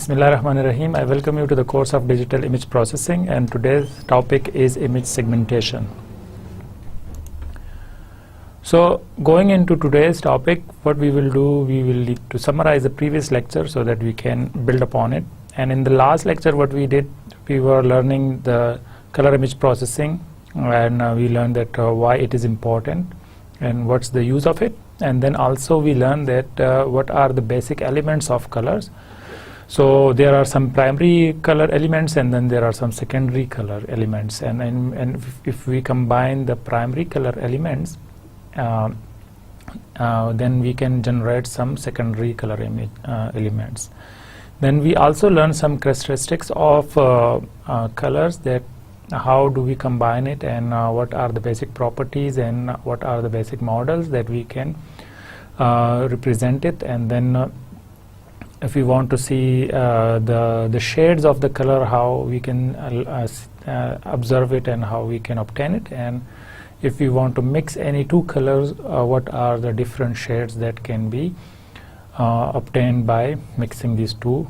Bismillahirrahmanirrahim. I welcome you to the course of Digital Image Processing, and today's topic is image segmentation. So going into today's topic, what we will do, we will need to summarize the previous lecture so that we can build upon it. And in the last lecture what we did, we were learning the color image processing, and we learned that why it is important and what's the use of it. And then also we learned that what are the basic elements of colors. So there are some primary color elements and then there are some secondary color elements, and if we combine the primary color elements, then we can generate some secondary color elements. Then we also learn some characteristics of colors, that how do we combine it, and what are the basic properties and what are the basic models that we can represent it. And then if we want to see the shades of the color, how we can observe it and how we can obtain it. And if we want to mix any two colors, what are the different shades that can be obtained by mixing these two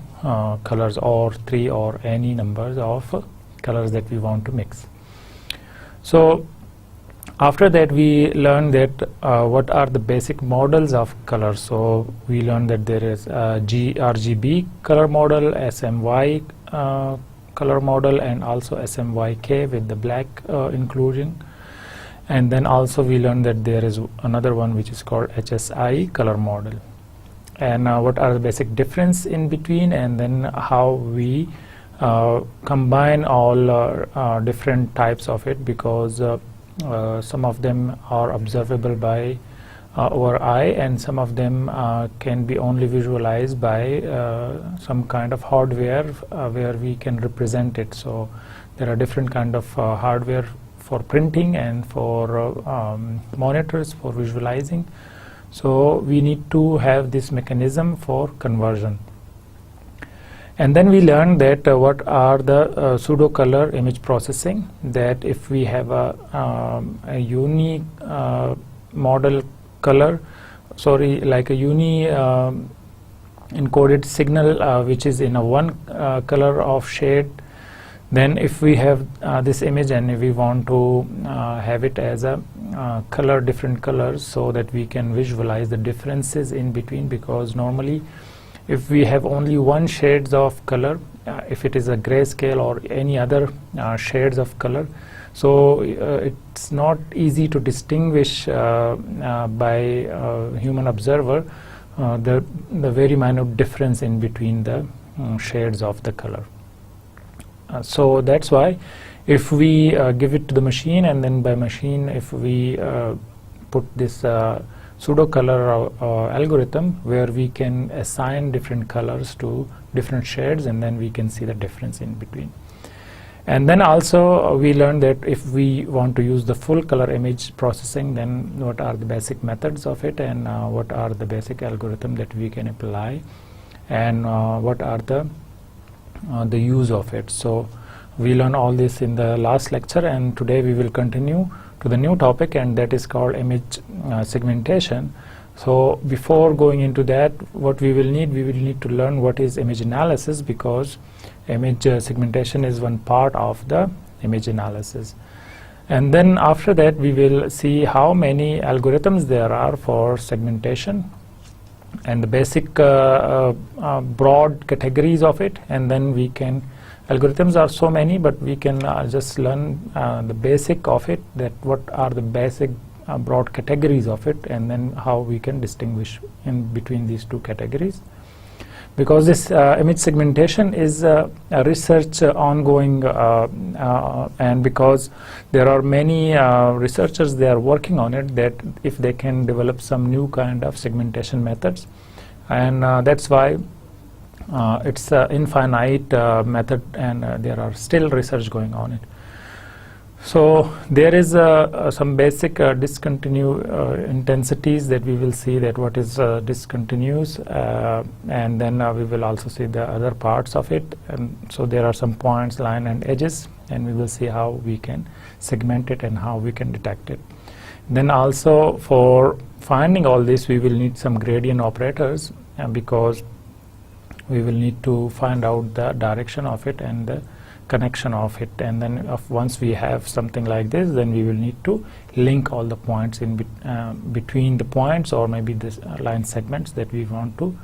colors, or three or any numbers of colors that we want to mix. So after that we learned that what are the basic models of colors. So we learned that there is RGB color model, SMY color model, and also SMYK with the black inclusion. And then also we learned that there is another one which is called HSI color model, and what are the basic difference in between, and then how we combine all different types of it, because some of them are observable by our eye, and some of them can be only visualized by some kind of hardware where we can represent it. So there are different kind of hardware for printing and for monitors for visualizing. So we need to have this mechanism for conversion. And then we learned that what are the pseudo color image processing, that if we have a unique model color, like a unique encoded signal which is in a one color of shade, then if we have this image and if we want to have it as a color, different colors, so that we can visualize the differences in between. Because normally if we have only one shades of color, if it is a grayscale or any other shades of color, so it's not easy to distinguish by human observer the very minute difference in between the shades of the color. So that's why if we give it to the machine, and then by machine if we put this pseudo color algorithm where we can assign different colors to different shades, and then we can see the difference in between. And then also we learned that if we want to use the full color image processing, then what are the basic methods of it, and what are the basic algorithm that we can apply, and what are the use of it. So we learned all this in the last lecture, and today we will continue to the new topic, and that is called image segmentation. So before going into that, what we will need to learn what is image analysis, because image segmentation is one part of the image analysis. And then after that we will see how many algorithms there are for segmentation, and the basic broad categories of it. And then we can, algorithms are so many, but we can just learn the basic of it, that what are the basic broad categories of it, and then how we can distinguish in between these two categories. Because this image segmentation is a research ongoing, and because there are many researchers, they are working on it, that if they can develop some new kind of segmentation methods, and that's why it's an infinite method, and there are still research going on it. So there is some basic discontinuous intensities that we will see, that what is discontinuous, and then we will also see the other parts of it. And so there are some points, line and edges, and we will see how we can segment it and how we can detect it. Then also for finding all this we will need some gradient operators, because we will need to find out the direction of it and the connection of it, and then once we have something like this, then we will need to link all the points in between the points, or maybe this line segments that we want to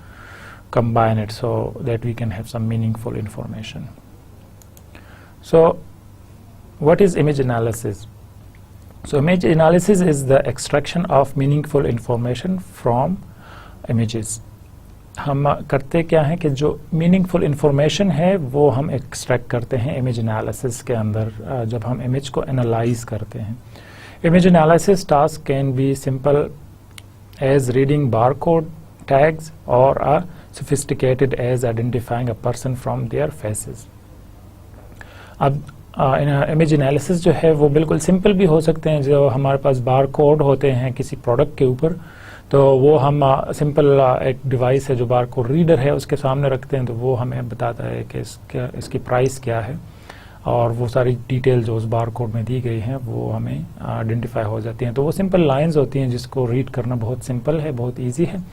combine it so that we can have some meaningful information. So what is image analysis? So image analysis is the extraction of meaningful information from images. हम करते क्या हैं कि जो meaningful information है वो हम extract करते हैं इमेज एनालिसिस के अंदर, जब हम इमेज को एनालाइज करते हैं. Image analysis task can be simple as reading barcode tags और sophisticated as identifying a person from their faces. अब इमेज एनालिसिस जो है वो बिल्कुल सिंपल भी हो सकते हैं. जो हमारे पास बार कोड होते हैं किसी प्रोडक्ट के ऊपर, तो वो हम सिंपल एक डिवाइस है जो बार कोड रीडर है उसके सामने रखते हैं, तो वो हमें बताता है कि इसकी प्राइस क्या है, और वो सारी डिटेल जो उस बार कोड में दी गई हैं वो हमें आइडेंटिफाई हो जाती हैं. तो वो सिंपल लाइंस होती हैं जिसको रीड करना बहुत सिंपल है, बहुत ईजी है.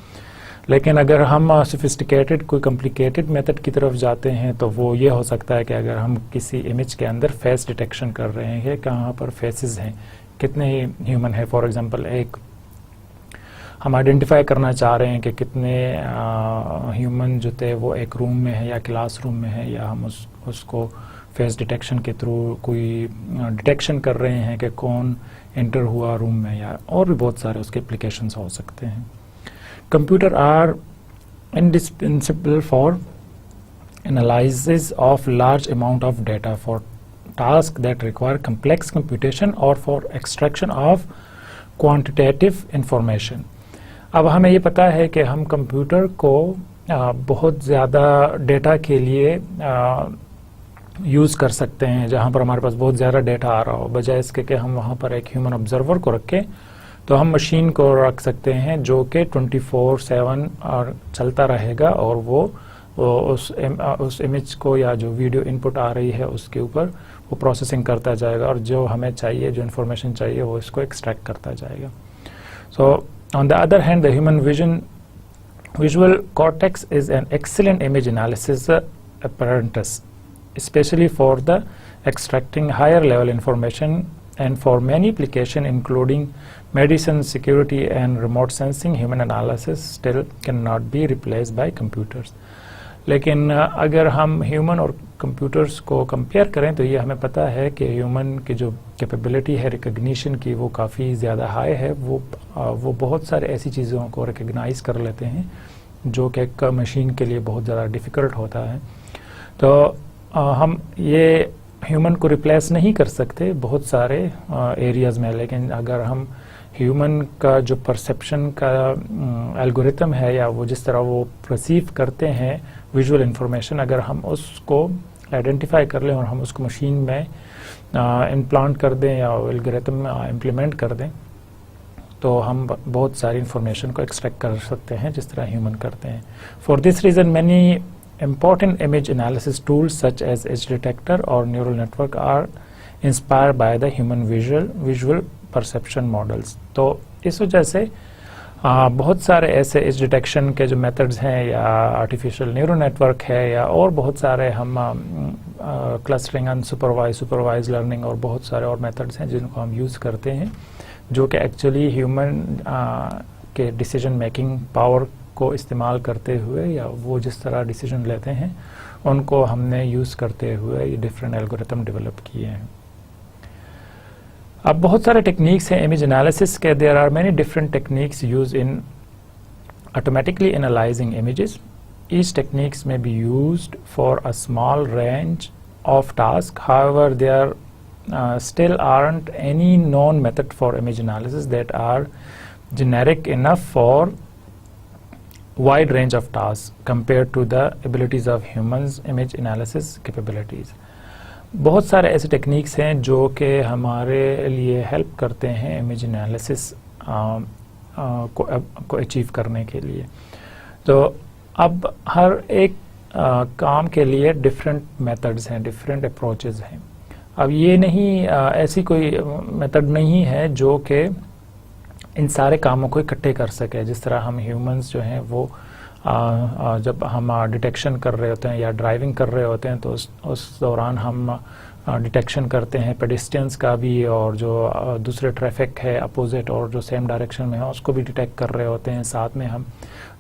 लेकिन अगर हम सोफिस्टिकेटेड कोई कॉम्प्लिकेटेड मेथड की तरफ जाते हैं तो वो ये हो सकता है कि अगर हम किसी इमेज के अंदर फेस डिटेक्शन कर रहे हैं, कहाँ पर फेसेस हैं, कितने ह्यूमन है, फॉर एग्जांपल एक हम आइडेंटिफाई करना चाह रहे हैं कि कितने ह्यूमन जो थे वो एक रूम में है या क्लासरूम में है, या हम उसको फेस डिटेक्शन के थ्रू कोई डिटेक्शन कर रहे हैं कि कौन एंटर हुआ रूम में, या और भी बहुत सारे उसके एप्लीकेशंस हो सकते हैं. Computer are indispensable for analysis of large amount of data for tasks that require complex computation or for extraction of quantitative information. अब हमें ये पता है कि हम कंप्यूटर को बहुत ज़्यादा डेटा के लिए यूज़ कर सकते हैं, जहाँ पर हमारे पास बहुत ज़्यादा डेटा आ रहा हो, बजाय इसके कि हम वहाँ पर एक ह्यूमन ऑब्जर्वर को रखें. तो हम मशीन को रख सकते हैं जो कि 24/7 और चलता रहेगा, और वो उस इमेज को या जो वीडियो इनपुट आ रही है उसके ऊपर वो प्रोसेसिंग करता जाएगा, और जो हमें चाहिए, जो इन्फॉर्मेशन चाहिए, वो इसको एक्सट्रैक्ट करता जाएगा. So on the other hand the human visual cortex is an excellent image analysis apparatus, especially for the extracting higher level information, and for many applications including medicine, security and remote sensing, human analysis still cannot be replaced by computers. लेकिन अगर हम human और computers को compare करें तो ये हमें पता है कि ह्यूमन की जो कैपेबिलिटी है रिकग्निशन की वो काफ़ी ज़्यादा हाई है. वो बहुत सारे ऐसी चीज़ों को रिकग्नाइज कर लेते हैं जो कि एक मशीन के लिए बहुत ज़्यादा डिफ़िकल्ट होता है. तो हम ये ह्यूमन को रिप्लेस नहीं कर सकते बहुत सारे एरियाज़ में, लेकिन अगर हम ह्यूमन का जो परसेप्शन का एल्गोरिथम है, या वो जिस तरह वो परसीव करते हैं विजुअल इंफॉर्मेशन, अगर हम उसको आइडेंटिफाई कर लें और हम उसको मशीन में इम्प्लांट कर दें या एल्गोरिथम में इम्प्लीमेंट कर दें, तो हम बहुत सारी इंफॉर्मेशन को एक्सट्रैक्ट कर सकते हैं जिस तरह ह्यूमन करते हैं. For this reason many important image analysis tools such as edge detector or neural network are inspired by the human visual perception models. तो इस वजह से बहुत सारे ऐसे एज डिटेक्शन के जो मेथड्स हैं, या आर्टिफिशियल न्यूरल नेटवर्क है, या और बहुत सारे हम क्लस्टरिंग अनसुपरवाइज, सुपरवाइज लर्निंग और बहुत सारे और मेथड्स हैं जिनको हम यूज़ करते हैं, जो कि एक्चुअली ह्यूमन के डिसीजन मेकिंग पावर को इस्तेमाल करते हुए, या वो जिस तरह डिसीजन लेते हैं उनको हमने यूज़ करते हुए ये डिफरेंट एल्गोरिथम डेवलप किए हैं. अब बहुत सारे टेक्निक्स हैं इमेज एनालिसिस के. There are many different techniques used in automatically analysing images. Each techniques may be used for a small range of task. However there still aren't any known method for image analysis that are generic enough for wide range of tasks compared to the abilities of humans image analysis capabilities. बहुत सारे ऐसे techniques हैं जो कि हमारे लिए help करते हैं इमेज एनालिसिस को अचीव करने के लिए. तो अब हर एक काम के लिए डिफरेंट मेथड्स हैं, डिफरेंट अप्रोचेस हैं. अब ये नहीं ऐसी कोई मेथड नहीं है जो कि इन सारे कामों को इकट्ठे कर सके. जिस तरह हम ह्यूमंस जो हैं वो जब हम डिटेक्शन कर रहे होते हैं या ड्राइविंग कर रहे होते हैं तो उस दौरान हम डिटेक्शन करते हैं पेडेस्ट्रियंस का भी, और जो दूसरे ट्रैफिक है अपोजिट और जो सेम डायरेक्शन में है उसको भी डिटेक्ट कर रहे होते हैं। साथ में हम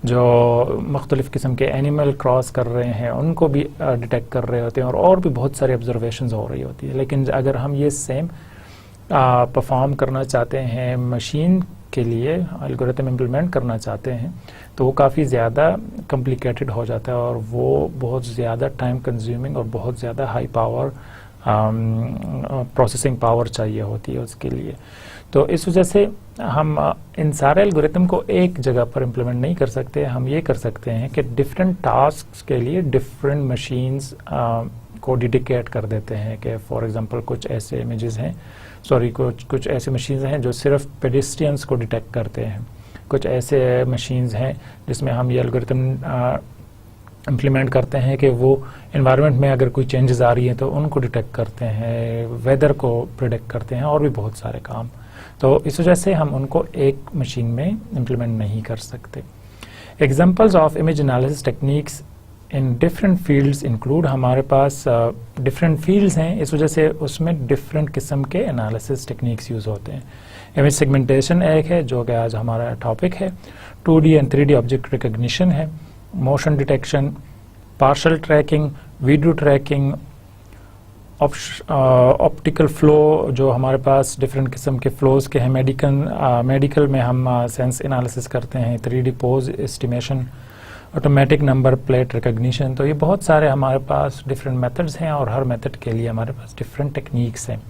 जो मुख्तलिफ़ किस्म के एनिमल क्रॉस कर रहे हैं उनको भी डिटेक्ट कर रहे होते हैं, और भी बहुत सारी ऑब्जर्वेशंस हो रही होती है। लेकिन अगर हम ये सेम परफॉर्म करना चाहते हैं मशीन के लिए, एल्गोरिथम इम्प्लीमेंट करना चाहते हैं, तो वो काफ़ी ज़्यादा कॉम्प्लिकेटेड हो जाता है और वो बहुत ज़्यादा टाइम कंज्यूमिंग और बहुत ज़्यादा हाई पावर प्रोसेसिंग पावर चाहिए होती है उसके लिए। तो इस वजह से हम इन सारे एल्गोरिथम को एक जगह पर इम्प्लीमेंट नहीं कर सकते। हम ये कर सकते हैं कि डिफरेंट टास्क के लिए डिफरेंट मशीन्स को डेडिकेट कर देते हैं कि फॉर एग्जांपल कुछ ऐसे इमेजेस हैं, कुछ ऐसे मशीन्स हैं जो सिर्फ पेडेस्ट्रियंस को डिटेक्ट करते हैं, कुछ ऐसे मशीन्स हैं जिसमें हम ये एल्गोरिथम इम्प्लीमेंट करते हैं कि वो एनवायरनमेंट में अगर कोई चेंजेस आ रही है तो उनको डिटेक्ट करते हैं, वेदर को प्रिडिक्ट करते हैं, और भी बहुत सारे काम। तो इस वजह से हम उनको एक मशीन में इम्प्लीमेंट नहीं कर सकते। Examples of image analysis techniques in different fields include, हमारे पास डिफरेंट फील्ड्स हैं, इस वजह से उसमें डिफरेंट किस्म के एनालिसिस टेक्निक्स यूज़ होते हैं। इमेज सेगमेंटेशन एक है जो कि आज हमारा टॉपिक है, 2D and 3D object recognition है, motion detection, partial tracking, video tracking, optical flow जो हमारे पास डिफरेंट किस्म के फ्लोज के हैं, मेडिकल में हम सेंस एनालिसिस करते हैं, 3D pose estimation, automatic number plate recognition. तो ये बहुत सारे हमारे पास डिफरेंट मेथड्स हैं और हर मेथड के लिए हमारे पास डिफरेंट टेक्निक्स हैं।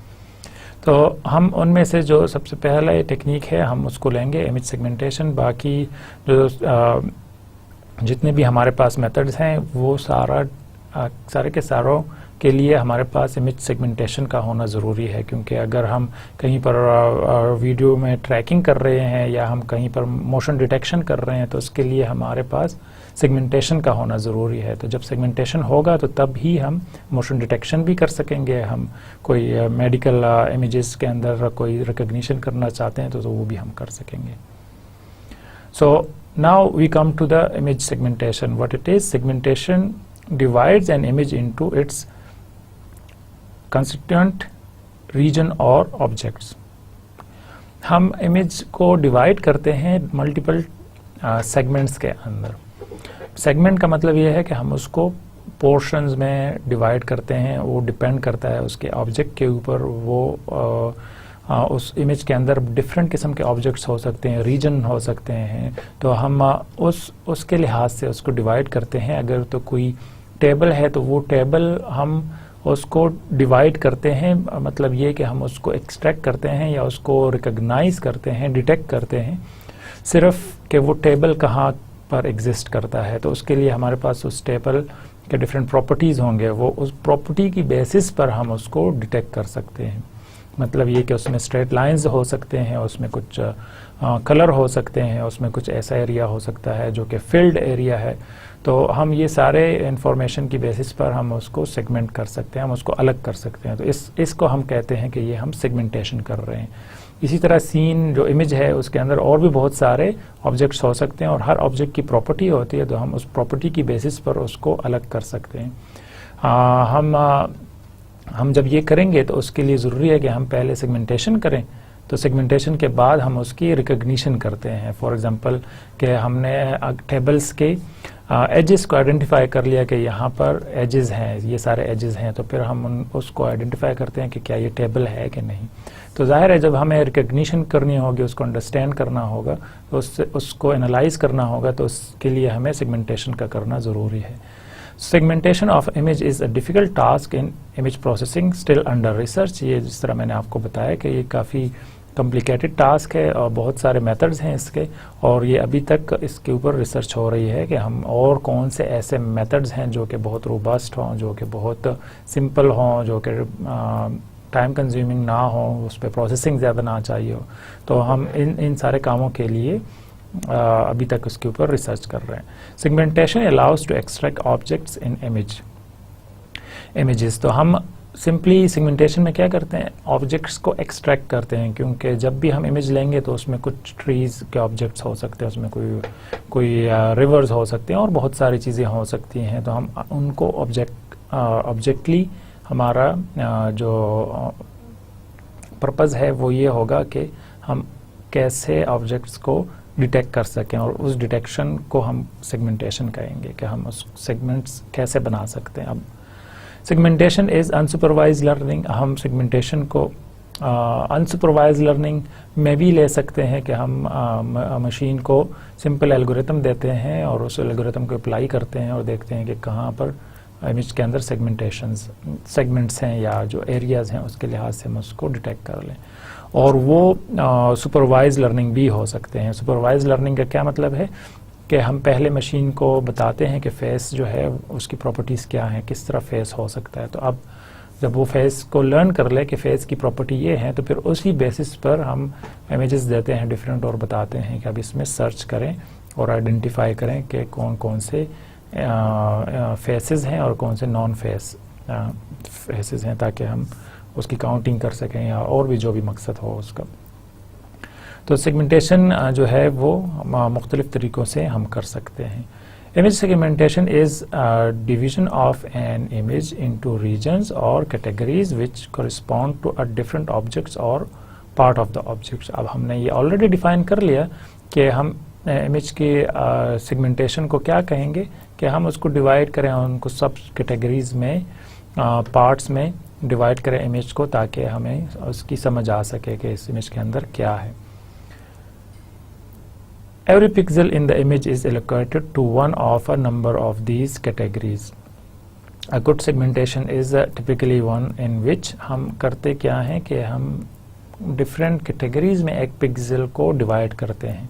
तो हम उनमें से जो सबसे पहला ये टेक्निक है हम उसको लेंगे, इमेज सेगमेंटेशन। बाकी जो जितने भी हमारे पास मेथड्स हैं वो सारे के सारों के लिए हमारे पास इमेज सेगमेंटेशन का होना ज़रूरी है, क्योंकि अगर हम कहीं पर वीडियो में ट्रैकिंग कर रहे हैं या हम कहीं पर मोशन डिटेक्शन कर रहे हैं तो उसके लिए हमारे पास सेगमेंटेशन का होना ज़रूरी है। तो जब सेगमेंटेशन होगा तो तब ही हम मोशन डिटेक्शन भी कर सकेंगे। हम कोई मेडिकल इमेजेस के अंदर कोई रिकग्निशन करना चाहते हैं तो वो भी हम कर सकेंगे। So now we come to the image segmentation. What it is? Segmentation divides an image into its constituent region or objects. हम इमेज को डिवाइड करते हैं मल्टीपल सेगमेंट्स के अंदर। सेगमेंट का मतलब ये है कि हम उसको पोर्शंस में डिवाइड करते हैं, वो डिपेंड करता है उसके ऑब्जेक्ट के ऊपर। वो उस इमेज के अंदर डिफरेंट किस्म के ऑब्जेक्ट्स हो सकते हैं, रीजन हो सकते हैं, तो हम उसके लिहाज से उसको डिवाइड करते हैं। अगर तो कोई टेबल है तो वो टेबल हम उसको डिवाइड करते हैं, मतलब ये कि हम उसको एक्सट्रैक्ट करते हैं या उसको रिकग्नाइज करते हैं, डिटेक्ट करते हैं सिर्फ कि वो टेबल कहाँ पर एग्जिस्ट करता है। तो उसके लिए हमारे पास उस टेबल के डिफरेंट प्रॉपर्टीज़ होंगे, वो उस प्रॉपर्टी की बेसिस पर हम उसको डिटेक्ट कर सकते हैं। मतलब ये कि उसमें स्ट्रेट लाइंस हो सकते हैं, उसमें कुछ कलर हो सकते हैं, उसमें कुछ ऐसा एरिया हो सकता है जो कि फील्ड एरिया है। तो हम ये सारे इंफॉर्मेशन की बेसिस पर हम उसको सेगमेंट कर सकते हैं, हम उसको अलग कर सकते हैं। तो इसको हम कहते हैं कि ये हम सेगमेंटेशन कर रहे हैं। इसी तरह सीन जो इमेज है उसके अंदर और भी बहुत सारे ऑब्जेक्ट्स हो सकते हैं और हर ऑब्जेक्ट की प्रॉपर्टी होती है, तो हम उस प्रॉपर्टी की बेसिस पर उसको अलग कर सकते हैं। हम जब ये करेंगे तो उसके लिए ज़रूरी है कि हम पहले सेगमेंटेशन करें, तो सेगमेंटेशन के बाद हम उसकी रिकग्निशन करते हैं। फॉर एग्जांपल कि हमने टेबल्स के एजेस को आइडेंटिफाई कर लिया कि यहाँ पर एजेस हैं, ये सारे एजेस हैं, तो फिर हम उसको आइडेंटिफाई करते हैं कि क्या ये टेबल है कि नहीं। तो जाहिर है जब हमें रिकग्निशन करनी होगी, उसको अंडरस्टैंड करना होगा, तो उसको एनालाइज करना होगा, तो उसके लिए हमें सेगमेंटेशन का करना ज़रूरी है। Segmentation of image is a difficult task in image processing, still under research। ये जिस तरह मैंने आपको बताया कि ये काफ़ी कॉम्प्लिकेटेड टास्क है और बहुत सारे मेथड्स हैं इसके, और ये अभी तक इसके ऊपर रिसर्च हो रही है कि हम और कौन से ऐसे मेथड्स हैं जो कि बहुत रोबस्ट हों, जो कि बहुत सिंपल हों, जो कि टाइम कंज्यूमिंग ना हो, उस पर प्रोसेसिंग ज़्यादा ना चाहिए हो। तो हम इन सारे कामों के लिए अभी तक उसके ऊपर रिसर्च कर रहे हैं। Segmentation allows to extract objects in images. तो हम सिंपली सेगमेंटेशन में क्या करते हैं, ऑब्जेक्ट्स को एक्सट्रैक्ट करते हैं, क्योंकि जब भी हम इमेज लेंगे तो उसमें कुछ ट्रीज के ऑब्जेक्ट्स हो सकते हैं, उसमें कोई रिवर्स हो सकते हैं और बहुत सारी चीज़ें हो सकती हैं। तो हम उनको ऑब्जेक्टली हमारा जो पर्पज़ है वो ये होगा कि हम कैसे ऑब्जेक्ट्स को डिटेक्ट कर सकें, और उस डिटेक्शन को हम सेगमेंटेशन कहेंगे कि हम उस सेगमेंट्स कैसे बना सकते हैं। अब सेगमेंटेशन इज़ अनसुपरवाइज लर्निंग। हम सेगमेंटेशन को अनसुपरवाइज लर्निंग में भी ले सकते हैं कि हम मशीन को सिंपल एल्गोरिथम देते हैं और उस एल्गोरिथम को अप्लाई करते हैं और देखते हैं कि कहाँ पर इमेज के अंदर सेगमेंट्स हैं या जो एरियाज़ हैं उसके लिहाज से हम उसको डिटेक्ट कर लें। और वो सुपरवाइज लर्निंग भी हो सकते हैं। सुपरवाइज लर्निंग का क्या मतलब है कि हम पहले मशीन को बताते हैं कि फेस जो है उसकी प्रॉपर्टीज़ क्या हैं, किस तरह फेस हो सकता है। तो अब जब वो फेस को लर्न कर ले कि फेस की प्रॉपर्टी ये है, तो फिर उसी बेसिस पर हम इमेजेस देते हैं डिफरेंट और बताते हैं कि अब इसमें सर्च करें और आइडेंटिफाई करें कि कौन कौन से फेसेस हैं और कौन से नॉन फेसेस हैं, ताकि हम उसकी काउंटिंग कर सकें या और भी जो भी मकसद हो उसका। तो सेगमेंटेशन जो है वो मुख्तलिफ तरीक़ों से हम कर सकते हैं। Image segmentation is division of an image into regions और categories which correspond to a different objects और पार्ट ऑफ द ऑब्जेक्ट्स। अब हमने ये ऑलरेडी डिफाइन कर लिया कि हम इमेज के सेगमेंटेशन को क्या कहेंगे कि हम उसको डिवाइड करें, उनको सब कैटेगरीज में पार्ट्स में डिवाइड करें इमेज को, ताकि हमें उसकी समझ आ सके कि इस इमेज के अंदर क्या है। Every pixel in the image is allocated to one of a number of these categories. A good segmentation is typically one in which हम करते क्या हैं कि हम different categories में एक पिक्सल को डिवाइड करते हैं।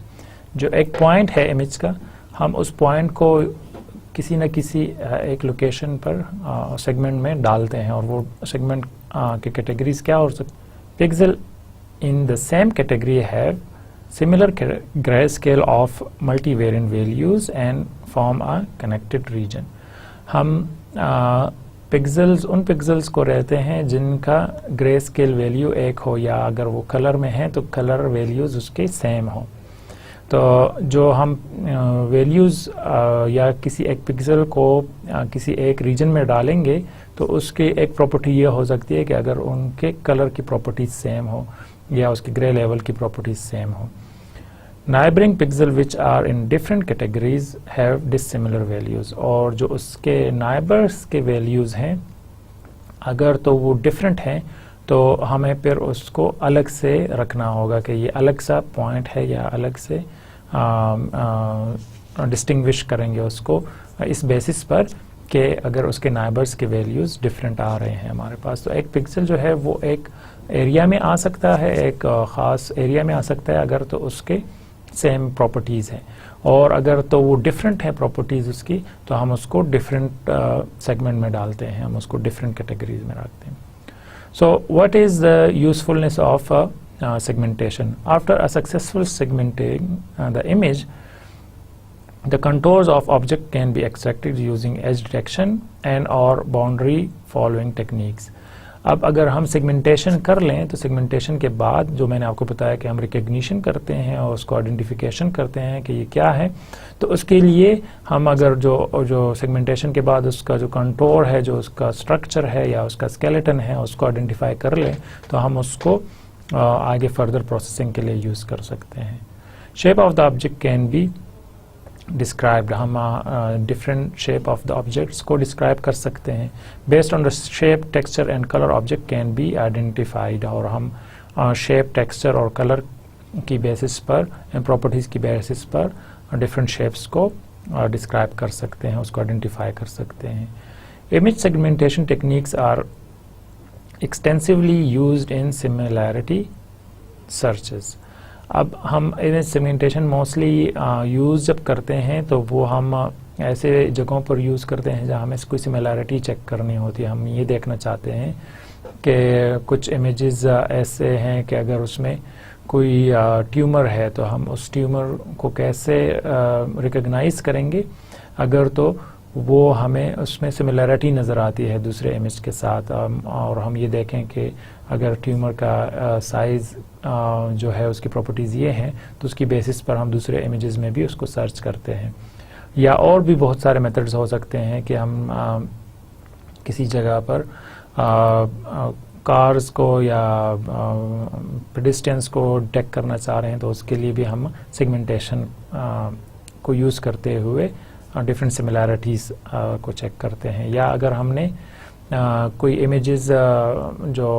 जो एक पॉइंट है इमेज का, हम उस पॉइंट को किसी न किसी एक लोकेशन पर सेगमेंट में डालते हैं, और वो सेगमेंट के कैटेगरीज क्या हो सकती। Pixel in the same category have similar grayscale of multivariant values and form a connected region. हम पिक्सल्स उन पिक्सल्स को रहते हैं जिनका ग्रे स्केल वैल्यू एक हो, या अगर वो कलर में है तो कलर वैल्यूज़ उसके सेम हो। तो जो हम वैल्यूज़ या किसी एक पिक्सल को किसी एक रीजन में डालेंगे तो उसकी एक प्रॉपर्टी ये हो सकती है कि अगर उनके कलर की प्रॉपर्टीज सेम हो या उसकी ग्रे लेवल की प्रॉपर्टीज सेम हो। Neighbouring pixel which are in different categories have dissimilar values, और जो उसके नाइबर्स के वैल्यूज़ हैं अगर तो वो डिफरेंट हैं तो हमें फिर उसको अलग से रखना होगा कि ये अलग सा पॉइंट है, या अलग से डिस्टिंग्विश करेंगे उसको इस बेसिस पर कि अगर उसके नाइबर्स के वैल्यूज़ डिफरेंट आ रहे हैं हमारे पास। तो एक पिक्सल जो है वो एक एरिया में आ सकता है, एक ख़ास एरिया में आ सकता है अगर तो उसके सेम प्रॉपर्टीज़ हैं, और अगर तो वो डिफरेंट है प्रॉपर्टीज़ उसकी तो हम उसको डिफरेंट सेगमेंट में डालते हैं, हम उसको डिफरेंट कैटेगरीज में रखते हैं। So what is the usefulness of segmentation? After a successful segmenting the image, the contours of object can be extracted using edge detection and or boundary following techniques. अब अगर हम सेगमेंटेशन कर लें तो segmentation के बाद जो मैंने आपको बताया कि हम रिकग्निशन करते हैं और उसको आइडेंटिफिकेशन करते हैं कि ये क्या है, तो उसके लिए हम अगर जो सेगमेंटेशन के बाद उसका जो कंटोर है, जो उसका स्ट्रक्चर है या उसका स्केलेटन है, उसको आइडेंटिफाई कर लें तो हम उसको आगे फर्दर प्रोसेसिंग के लिए यूज़ कर सकते हैं। Shape of the object can be described, हम different shape of the objects को डिस्क्राइब कर सकते हैं। Based on the shape texture and colour object can be identified, और हम शेप टेक्सचर और कलर की बेसिस पर एंड प्रॉपर्टीज़ की बेसिस पर डिफरेंट शेप्स को डिस्क्राइब कर सकते हैं, उसको आइडेंटिफाई कर सकते हैं। Image segmentation techniques are extensively used in similarity searches. अब हम इमेज सेगमेंटेशन मोस्टली यूज़ जब करते हैं तो वो हम ऐसे जगहों पर यूज़ करते हैं जहाँ हमें कोई सिमिलैरिटी चेक करनी होती है। हम ये देखना चाहते हैं कि कुछ इमेजेस ऐसे हैं कि अगर उसमें कोई ट्यूमर है तो हम उस ट्यूमर को कैसे रिकग्नाइज करेंगे अगर तो वो हमें उसमें सिमिलरिटी नज़र आती है दूसरे इमेज के साथ, और हम ये देखें कि अगर ट्यूमर का साइज़ जो है उसकी प्रॉपर्टीज़ ये हैं तो उसकी बेसिस पर हम दूसरे इमेजेस में भी उसको सर्च करते हैं। या और भी बहुत सारे मेथड्स हो सकते हैं कि हम किसी जगह पर कार्स को या पेडेस्ट्रियंस को डिटेक्ट करना चाह रहे हैं तो उसके लिए भी हम सेगमेंटेशन को यूज़ करते हुए डिफरेंट सिमिलैरिटीज़ को चेक करते हैं। या अगर हमने कोई इमेजेस जो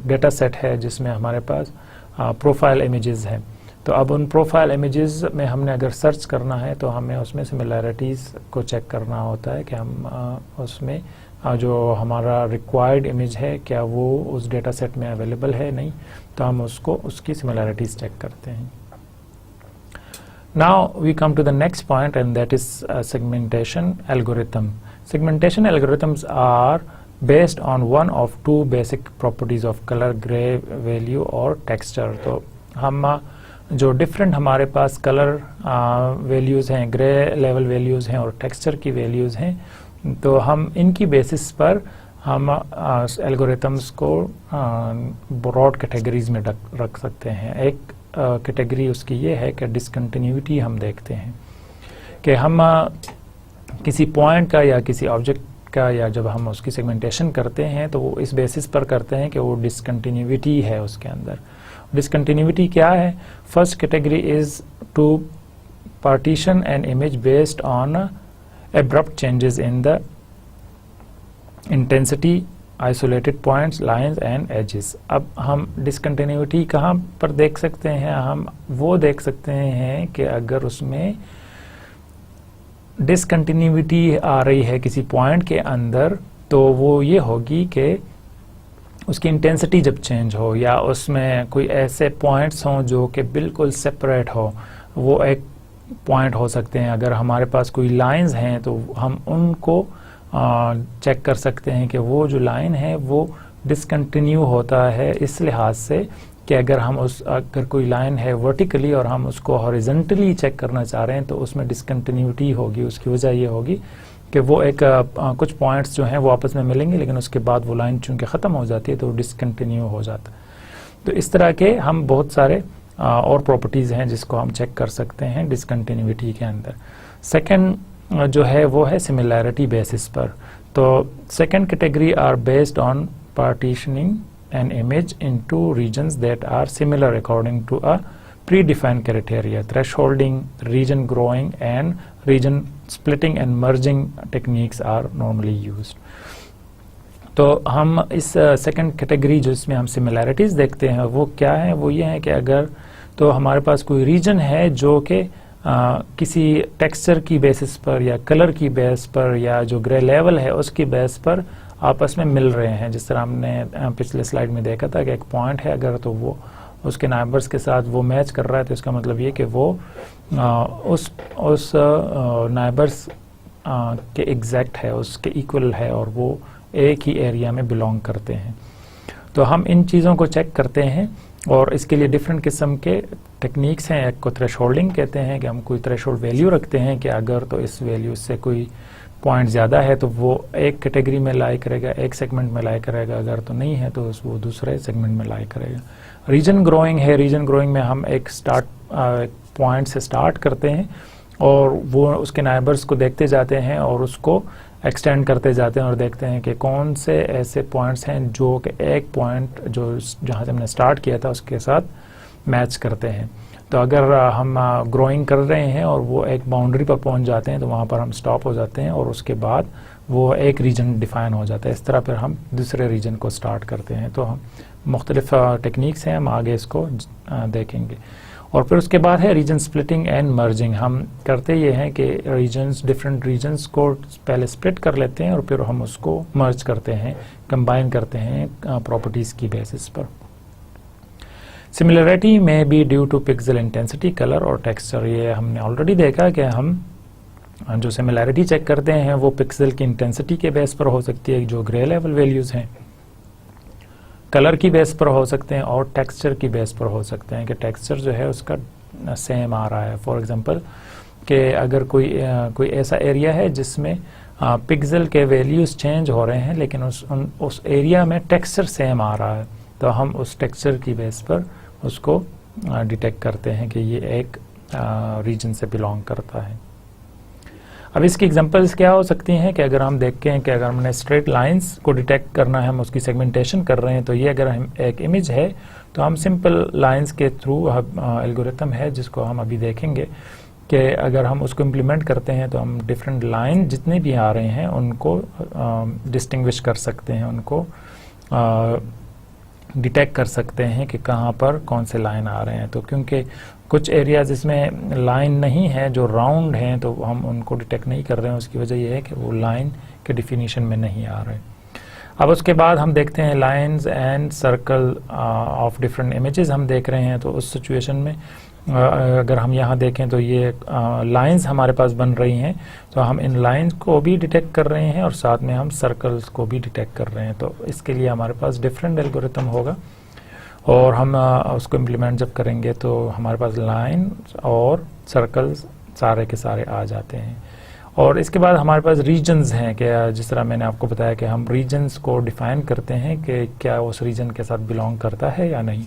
डेटा सेट है जिसमें हमारे पास प्रोफाइल इमेजेस हैं, तो अब उन प्रोफाइल इमेजेस में हमने अगर सर्च करना है तो हमें उसमें सिमिलैरिटीज़ को चेक करना होता है कि हम उसमें जो हमारा रिक्वायर्ड इमेज है क्या वो उस डेटा सेट में अवेलेबल है नहीं, तो हम उसको उसकी सिमिलैरिटीज़ चेक करते हैं। Now we come to the next point, and that is segmentation algorithm. Segmentation algorithms are based on one of two basic properties of color, gray value और texture. तो हम जो डिफरेंट हमारे पास कलर वैल्यूज़ हैं, grey level values हैं और texture की values हैं, तो हम इनकी बेसिस पर हम एल्गोरिथम्स को ब्रॉड कैटेगरीज में रख सकते हैं। एक कैटेगरी उसकी ये है कि डिसकंटिन्यूटी हम देखते हैं कि हम किसी पॉइंट का या किसी ऑब्जेक्ट का, या जब हम उसकी सेगमेंटेशन करते हैं तो वो इस बेसिस पर करते हैं कि वो डिसकंटिन्यूटी है उसके अंदर। डिसकंटिन्यूटी क्या है? First category is to partition an image based on abrupt changes in the intensity, isolated points, lines and edges. अब हम डिसकंटिन्यूटी कहाँ पर देख सकते हैं? हम वो देख सकते हैं कि अगर उसमें डिसकंटिन्यूटी आ रही है किसी पॉइंट के अंदर, तो वो ये होगी कि उसकी इंटेंसिटी जब चेंज हो, या उसमें कोई ऐसे पॉइंट्स हों जो कि बिल्कुल सेपरेट हो। वो एक पॉइंट हो सकते हैं। अगर हमारे पास कोई लाइंस हैं तो हम उनको चेक कर सकते हैं कि वो जो लाइन है वो डिसकंटिन्यू होता है इस लिहाज से कि अगर कोई लाइन है वर्टिकली और हम उसको हॉरिजॉन्टली चेक करना चाह रहे हैं तो उसमें डिसकंटिन्यूटी होगी। उसकी वजह ये होगी कि वो एक कुछ पॉइंट्स जो हैं वो आपस में मिलेंगे, लेकिन उसके बाद वो लाइन चूंकि ख़त्म हो जाती है तो डिसकंटिन्यू हो जाता है। तो इस तरह के हम बहुत सारे और प्रॉपर्टीज़ हैं जिसको हम चेक कर सकते हैं डिसकंटिन्यूटी के अंदर। सेकेंड जो है वो है सिमिलैरिटी बेसिस पर। तो second category are based on partitioning an image into regions that are similar according to a predefined criteria. Thresholding, region growing and region splitting and merging techniques are normally used. तो हम इस second category जो इसमें हम similarities देखते हैं वो क्या है? वो ये है कि अगर तो हमारे पास कोई रीजन है जो कि किसी टेक्सचर की बेसिस पर या कलर की बेस पर या जो ग्रे लेवल है उसकी बेस पर आपस में मिल रहे हैं। जिस तरह हमने पिछले स्लाइड में देखा था कि एक पॉइंट है, अगर तो वो उसके नाइबर्स के साथ वो मैच कर रहा है तो इसका मतलब ये कि वो उस नाइबर्स के एग्जैक्ट है, उसके इक्वल है और वो एक ही एरिया में बिलोंग करते हैं। तो हम इन चीज़ों को चेक करते हैं और इसके लिए डिफरेंट किस्म के टेक्निक्स हैं। एक को थ्रेशोल्डिंग कहते हैं कि हम कोई थ्रेशोल्ड वैल्यू रखते हैं कि अगर तो इस वैल्यू से कोई पॉइंट ज़्यादा है तो वो एक कैटेगरी में लाई करेगा, एक सेगमेंट में लाई करेगा, अगर तो नहीं है तो वो दूसरे सेगमेंट में लाई करेगा। रीजन ग्रोइंग है। रीजन ग्रोइंग में हम एक पॉइंट से स्टार्ट करते हैं और वो उसके नाइबर्स को देखते जाते हैं और उसको एक्सटेंड करते जाते हैं और देखते हैं कि कौन से ऐसे पॉइंट्स हैं जो कि एक पॉइंट जो जहाँ से हमने स्टार्ट किया था उसके साथ मैच करते हैं। तो अगर हम ग्रोइंग कर रहे हैं और वो एक बाउंड्री पर पहुंच जाते हैं तो वहाँ पर हम स्टॉप हो जाते हैं और उसके बाद वो एक रीजन डिफाइन हो जाता है। इस तरह फिर हम दूसरे रीजन को स्टार्ट करते हैं। तो हम मुख्तलिफ टेक्निक्स हैं, हम आगे इसको देखेंगे। और फिर उसके बाद है रीजन स्प्लिटिंग एंड मर्जिंग। हम करते ये हैं कि रीजन्स, डिफरेंट रीजन्स को पहले स्प्लिट कर लेते हैं और फिर हम उसको मर्ज करते हैं, कंबाइन करते हैं प्रॉपर्टीज़ की बेसिस पर। सिमिलरिटी में be due to pixel intensity, colour और टेक्सचर। ये हमने ऑलरेडी देखा कि हम जो सिमिलरिटी चेक करते हैं वो पिक्सल की इंटेंसिटी के बेस पर हो सकती है, जो ग्रे लेवल वैल्यूज़ हैं, कलर की बेस पर हो सकते हैं और टेक्सचर की बेस पर हो सकते हैं कि टेक्सचर जो है उसका सेम आ रहा है। फॉर एग्जांपल कि अगर कोई ऐसा एरिया है जिसमें पिक्सल के वैल्यूज़ चेंज हो रहे हैं लेकिन उस एरिया में टेक्सचर सेम आ रहा है, तो हम उस टेक्सचर की बेस पर उसको डिटेक्ट करते हैं कि ये एक रीजन से बिलोंग करता है। अब इसकी एग्जांपल्स क्या हो सकती हैं कि अगर हम देखें कि अगर हमने स्ट्रेट लाइंस को डिटेक्ट करना है, हम उसकी सेगमेंटेशन कर रहे हैं, तो ये अगर हम एक इमेज है तो हम सिंपल लाइंस के थ्रू एल्गोरिथम है जिसको हम अभी देखेंगे कि अगर हम उसको इम्प्लीमेंट करते हैं तो हम डिफरेंट लाइन जितने भी आ रहे हैं उनको डिस्टिंग्विश कर सकते हैं, उनको डिटेक्ट कर सकते हैं कि कहाँ पर कौन से लाइन आ रहे हैं। तो क्योंकि कुछ एरियाज इसमें लाइन नहीं है जो राउंड हैं तो हम उनको डिटेक्ट नहीं कर रहे हैं, उसकी वजह यह है कि वो लाइन के डिफिनीशन में नहीं आ रहे। अब उसके बाद हम देखते हैं lines and circle of different images हम देख रहे हैं। तो उस सिचुएशन में अगर हम यहाँ देखें तो ये लाइंस हमारे पास बन रही हैं, तो हम इन लाइंस को भी डिटेक्ट कर रहे हैं और साथ में हम सर्कल्स को भी डिटेक्ट कर रहे हैं। तो इसके लिए हमारे पास डिफरेंट एल्गोरिथम होगा और हम उसको इम्प्लीमेंट जब करेंगे तो हमारे पास लाइन और सर्कल्स सारे के सारे आ जाते हैं। और इसके बाद हमारे पास रीजन्स हैं कि जिस तरह मैंने आपको बताया कि हम रीजन्स को डिफ़ाइन करते हैं कि क्या उस रीजन के साथ बिलोंग करता है या नहीं।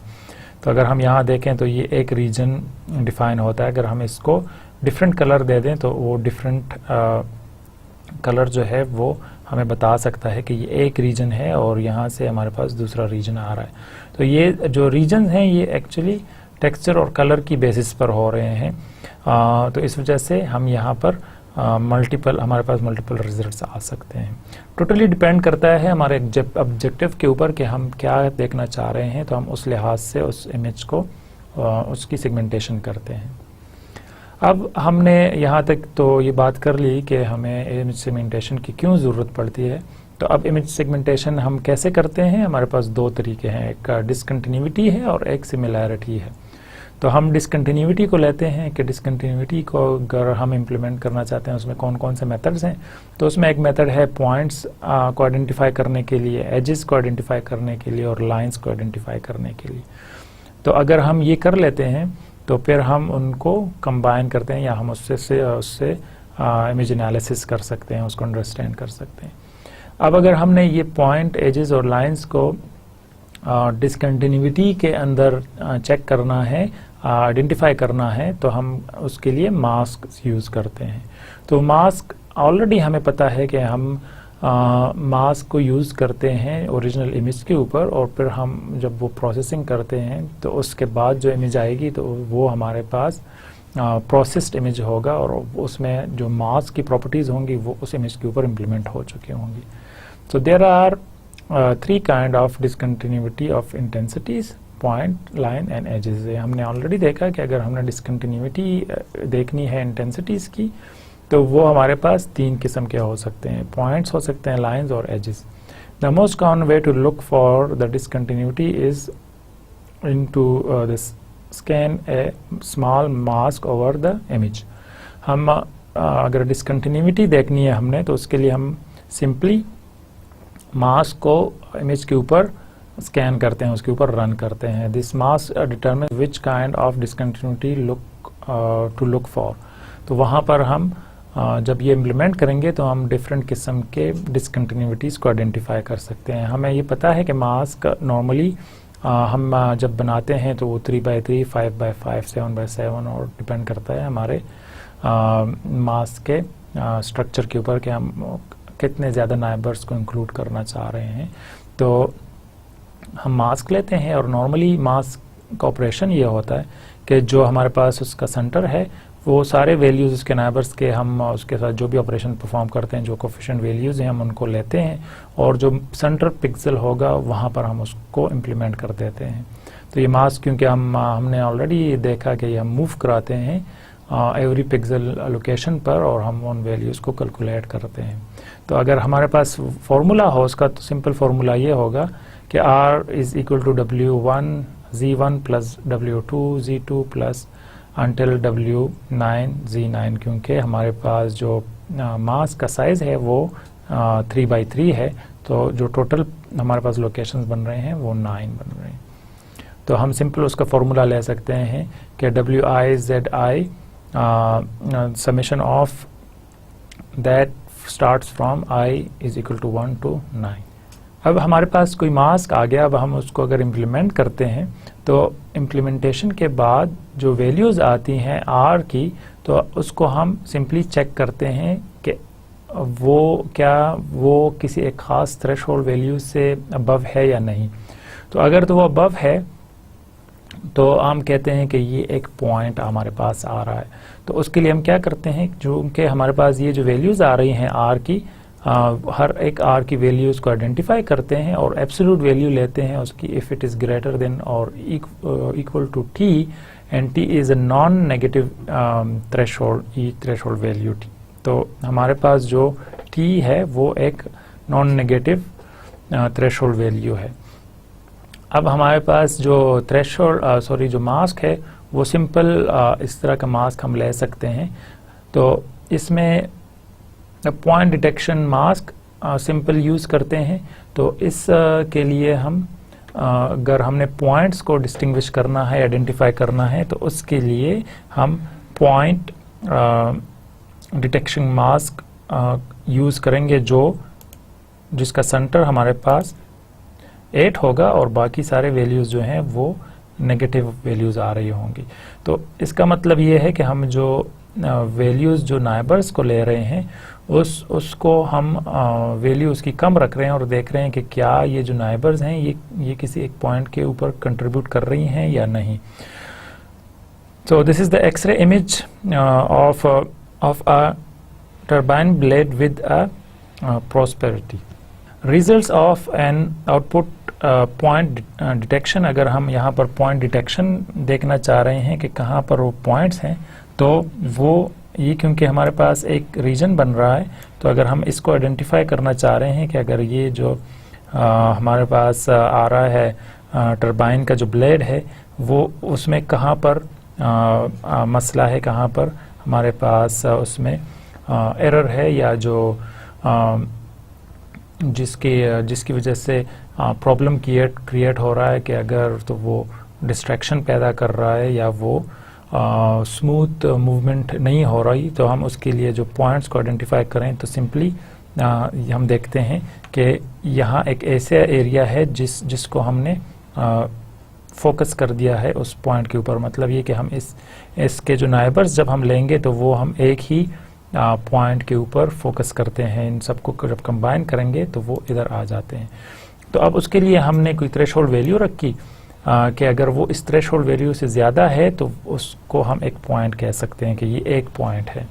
तो अगर हम यहाँ देखें तो ये एक रीजन डिफ़ाइन होता है, अगर हम इसको डिफरेंट कलर दे दें तो वो डिफरेंट कलर जो है वो हमें बता सकता है कि ये एक रीजन है और यहाँ से हमारे पास दूसरा रीजन आ रहा है। तो ये जो रीजन हैं ये एक्चुअली टेक्सचर और कलर की बेसिस पर हो रहे हैं। तो इस वजह से हम यहाँ पर हमारे पास मल्टीपल रिजल्ट्स आ सकते हैं। टोटली डिपेंड करता है हमारे ऑब्जेक्टिव के ऊपर कि हम क्या देखना चाह रहे हैं, तो हम उस लिहाज से उस इमेज को उसकी सेगमेंटेशन करते हैं। अब हमने यहाँ तक तो ये बात कर ली कि हमें इमेज सेगमेंटेशन की क्यों ज़रूरत पड़ती है। तो अब इमेज सेगमेंटेशन हम कैसे करते हैं, हमारे पास दो तरीके हैं, एक डिसकंटिन्यूटी है और एक सिमिलैरिटी है। तो हम डिसकंटिन्यूटी को लेते हैं कि डिसकंटिन्यूटी को अगर हम इम्प्लीमेंट करना चाहते हैं उसमें कौन कौन से मेथड्स हैं। तो उसमें एक मेथड है पॉइंट्स को आइडेंटिफाई करने के लिए, एजेस को आइडेंटिफाई करने के लिए और लाइंस को आइडेंटिफाई करने के लिए। तो अगर हम ये कर लेते हैं तो फिर हम उनको कंबाइन करते हैं या हम उससे इमेज एनालिसिस कर सकते हैं, उसको अंडरस्टैंड कर सकते हैं। अब अगर हमने ये पॉइंट, एजेस और लाइंस को डिसकंटिन्यूटी के अंदर चेक करना है, आइडेंटिफाई करना है, तो हम उसके लिए मास्क यूज़ करते हैं। तो मास्क ऑलरेडी हमें पता है कि हम मास्क को यूज़ करते हैं ओरिजिनल इमेज के ऊपर और फिर हम जब वो प्रोसेसिंग करते हैं तो उसके बाद जो इमेज आएगी तो वो हमारे पास प्रोसेस्ड इमेज होगा और उसमें जो मास्क की प्रॉपर्टीज़ होंगी वो उस इमेज के ऊपर इम्प्लीमेंट हो चुकी होंगी। So there are three kind of discontinuity of intensities, point, line and edges. हमने ऑलरेडी देखा कि अगर हमने डिसकंटिन्यूटी देखनी है इंटेंसिटीज़ की तो वो हमारे पास तीन किस्म के हो सकते हैं, पॉइंट्स हो सकते हैं, लाइंस और edges. The most common way to look for the discontinuity is into this scan a small mask over the image. हम अगर डिसकंटिन्यूटी देखनी है हमने तो उसके लिए हम सिंपली मास्क को इमेज के ऊपर स्कैन करते हैं, उसके ऊपर रन करते हैं। This mask determine which kind of discontinuity to look for. तो वहाँ पर हम जब ये इम्प्लीमेंट करेंगे तो हम डिफरेंट किस्म के डिसकंटिन्यूटीज़ को आइडेंटिफाई कर सकते हैं। हमें ये पता है कि मास्क नॉर्मली हम जब बनाते हैं तो वो 3x3, 5x5, 7x7 और डिपेंड करता है हमारे मास्क के स्ट्रक्चर के ऊपर कि हम कितने ज़्यादा नाइबर्स को इंक्लूड करना चाह रहे हैं। तो हम मास्क लेते हैं और नॉर्मली मास्क का ऑपरेशन ये होता है कि जो हमारे पास उसका सेंटर है वो सारे वैल्यूज़ उसके नाइबर्स के हम उसके साथ जो भी ऑपरेशन परफॉर्म करते हैं, जो कोफिशिएंट वैल्यूज़ हैं हम उनको लेते हैं और जो सेंटर पिक्सल होगा वहाँ पर हम उसको इम्प्लीमेंट कर देते हैं। तो ये मास्क क्योंकि हमने ऑलरेडी देखा कि हम मूव कराते हैं एवरी पिक्सल लोकेशन पर और हम उन वैल्यूज़ को कैलकुलेट करते हैं। तो अगर हमारे पास फार्मूला हो उसका तो सिंपल फार्मूला ये होगा कि R is equal to W1 Z1 plus W2 Z2 plus until W9 Z9, क्योंकि हमारे पास जो मास्क का साइज़ है वो 3x3 है, तो जो टोटल हमारे पास लोकेशंस बन रहे हैं वो 9 बन रहे हैं। तो हम सिंपल उसका फॉर्मूला ले सकते हैं कि WI ZI summation of that starts from I is equal to 1 to 9. अब हमारे पास कोई मास्क आ गया, अब हम उसको अगर इम्प्लीमेंट करते हैं तो इम्प्लीमेंटेशन के बाद जो वैल्यूज़ आती हैं R की, तो उसको हम सिंपली चेक करते हैं कि वो किसी एक ख़ास थ्रेशोल्ड वैल्यू से अबव है या नहीं। तो अगर तो वो अबव है तो हम कहते हैं कि ये एक पॉइंट हमारे पास आ रहा है। तो उसके लिए हम क्या करते हैं, जो कि हमारे पास ये जो वैल्यूज़ आ रही हैं R की, हर एक R की वैल्यूज़ को आइडेंटिफाई करते हैं और एब्सोल्यूट वैल्यू लेते हैं उसकी, if it is greater than और equal to T and T is a non negative threshold value T। तो हमारे पास जो T है वो एक नॉन नेगेटिव थ्रेशोल्ड वैल्यू है। अब हमारे पास जो जो मास्क है वो सिंपल इस तरह का मास्क हम ले सकते हैं। तो इसमें point detection mask simple use करते हैं। तो इस के लिए हम अगर हमने पॉइंट्स को डिस्टिंग्विश करना है, आइडेंटिफाई करना है, तो उसके लिए हम पॉइंट डिटेक्शन मास्क यूज़ करेंगे, जिसका सेंटर हमारे पास 8 होगा और बाकी सारे वैल्यूज़ जो हैं वो नेगेटिव वैल्यूज़ आ रही होंगी। तो इसका मतलब ये है कि हम जो वैल्यूज़ जो नाइबर्स को ले रहे हैं उसको हम वैल्यू उसकी कम रख रहे हैं और देख रहे हैं कि क्या ये जो नाइबर्स हैं ये किसी एक पॉइंट के ऊपर कंट्रीब्यूट कर रही हैं या नहीं। So this is the X-ray image of a turbine blade with a prosperity. Results of an output point detection, अगर हम यहाँ पर point detection देखना चाह रहे हैं कि कहाँ पर वो points हैं, तो वो ये क्योंकि हमारे पास एक रीजन बन रहा है, तो अगर हम इसको आइडेंटिफाई करना चाह रहे हैं कि अगर ये जो हमारे पास आ रहा है टरबाइन का जो ब्लेड है वो उसमें कहाँ पर मसला है, कहाँ पर हमारे पास उसमें एरर है, या जो जिसकी वजह से प्रॉब्लम क्रिएट हो रहा है कि अगर तो वो डिस्ट्रैक्शन पैदा कर रहा है या वो स्मूथ मूवमेंट नहीं हो रही, तो हम उसके लिए जो पॉइंट्स को आइडेंटिफाई करें तो सिंपली हम देखते हैं कि यहाँ एक ऐसा एरिया है जिसको हमने फोकस कर दिया है उस पॉइंट के ऊपर। मतलब ये कि हम इसके जो नाइबर्स जब हम लेंगे तो वो हम एक ही पॉइंट के ऊपर फोकस करते हैं। इन सबको जब कंबाइन करेंगे तो वो इधर आ जाते हैं। तो अब उसके लिए हमने कोई थ्रेशोल्ड वैल्यू रखी कि अगर वो इस थ्रेशोल्ड वैल्यू से ज़्यादा है तो उसको हम एक पॉइंट कह सकते हैं कि ये एक पॉइंट है।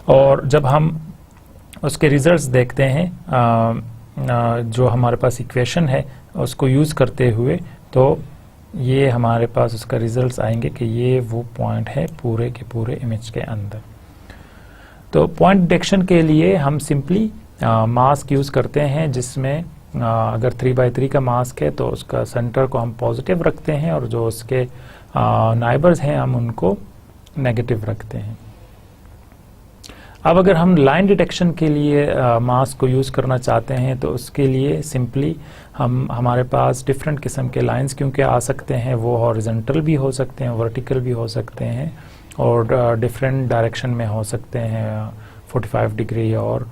और जब हम उसके रिजल्ट्स देखते हैं जो हमारे पास इक्वेशन है उसको यूज़ करते हुए, तो ये हमारे पास उसका रिजल्ट्स आएंगे कि ये वो पॉइंट है पूरे के पूरे इमेज के अंदर। तो पॉइंट डिटेक्शन के लिए हम सिंपली मास्क यूज़ करते हैं, जिसमें अगर 3x3 का मास्क है तो उसका सेंटर को हम पॉजिटिव रखते हैं और जो उसके नाइबर्स हैं हम उनको नेगेटिव रखते हैं। अब अगर हम लाइन डिटेक्शन के लिए मास्क को यूज़ करना चाहते हैं तो उसके लिए सिंपली हमारे पास डिफरेंट किस्म के लाइंस क्योंकि आ सकते हैं, वो हॉरिजॉन्टल भी हो सकते हैं, वर्टिकल भी हो सकते हैं और डिफरेंट डायरेक्शन में हो सकते हैं, 45 डिग्री और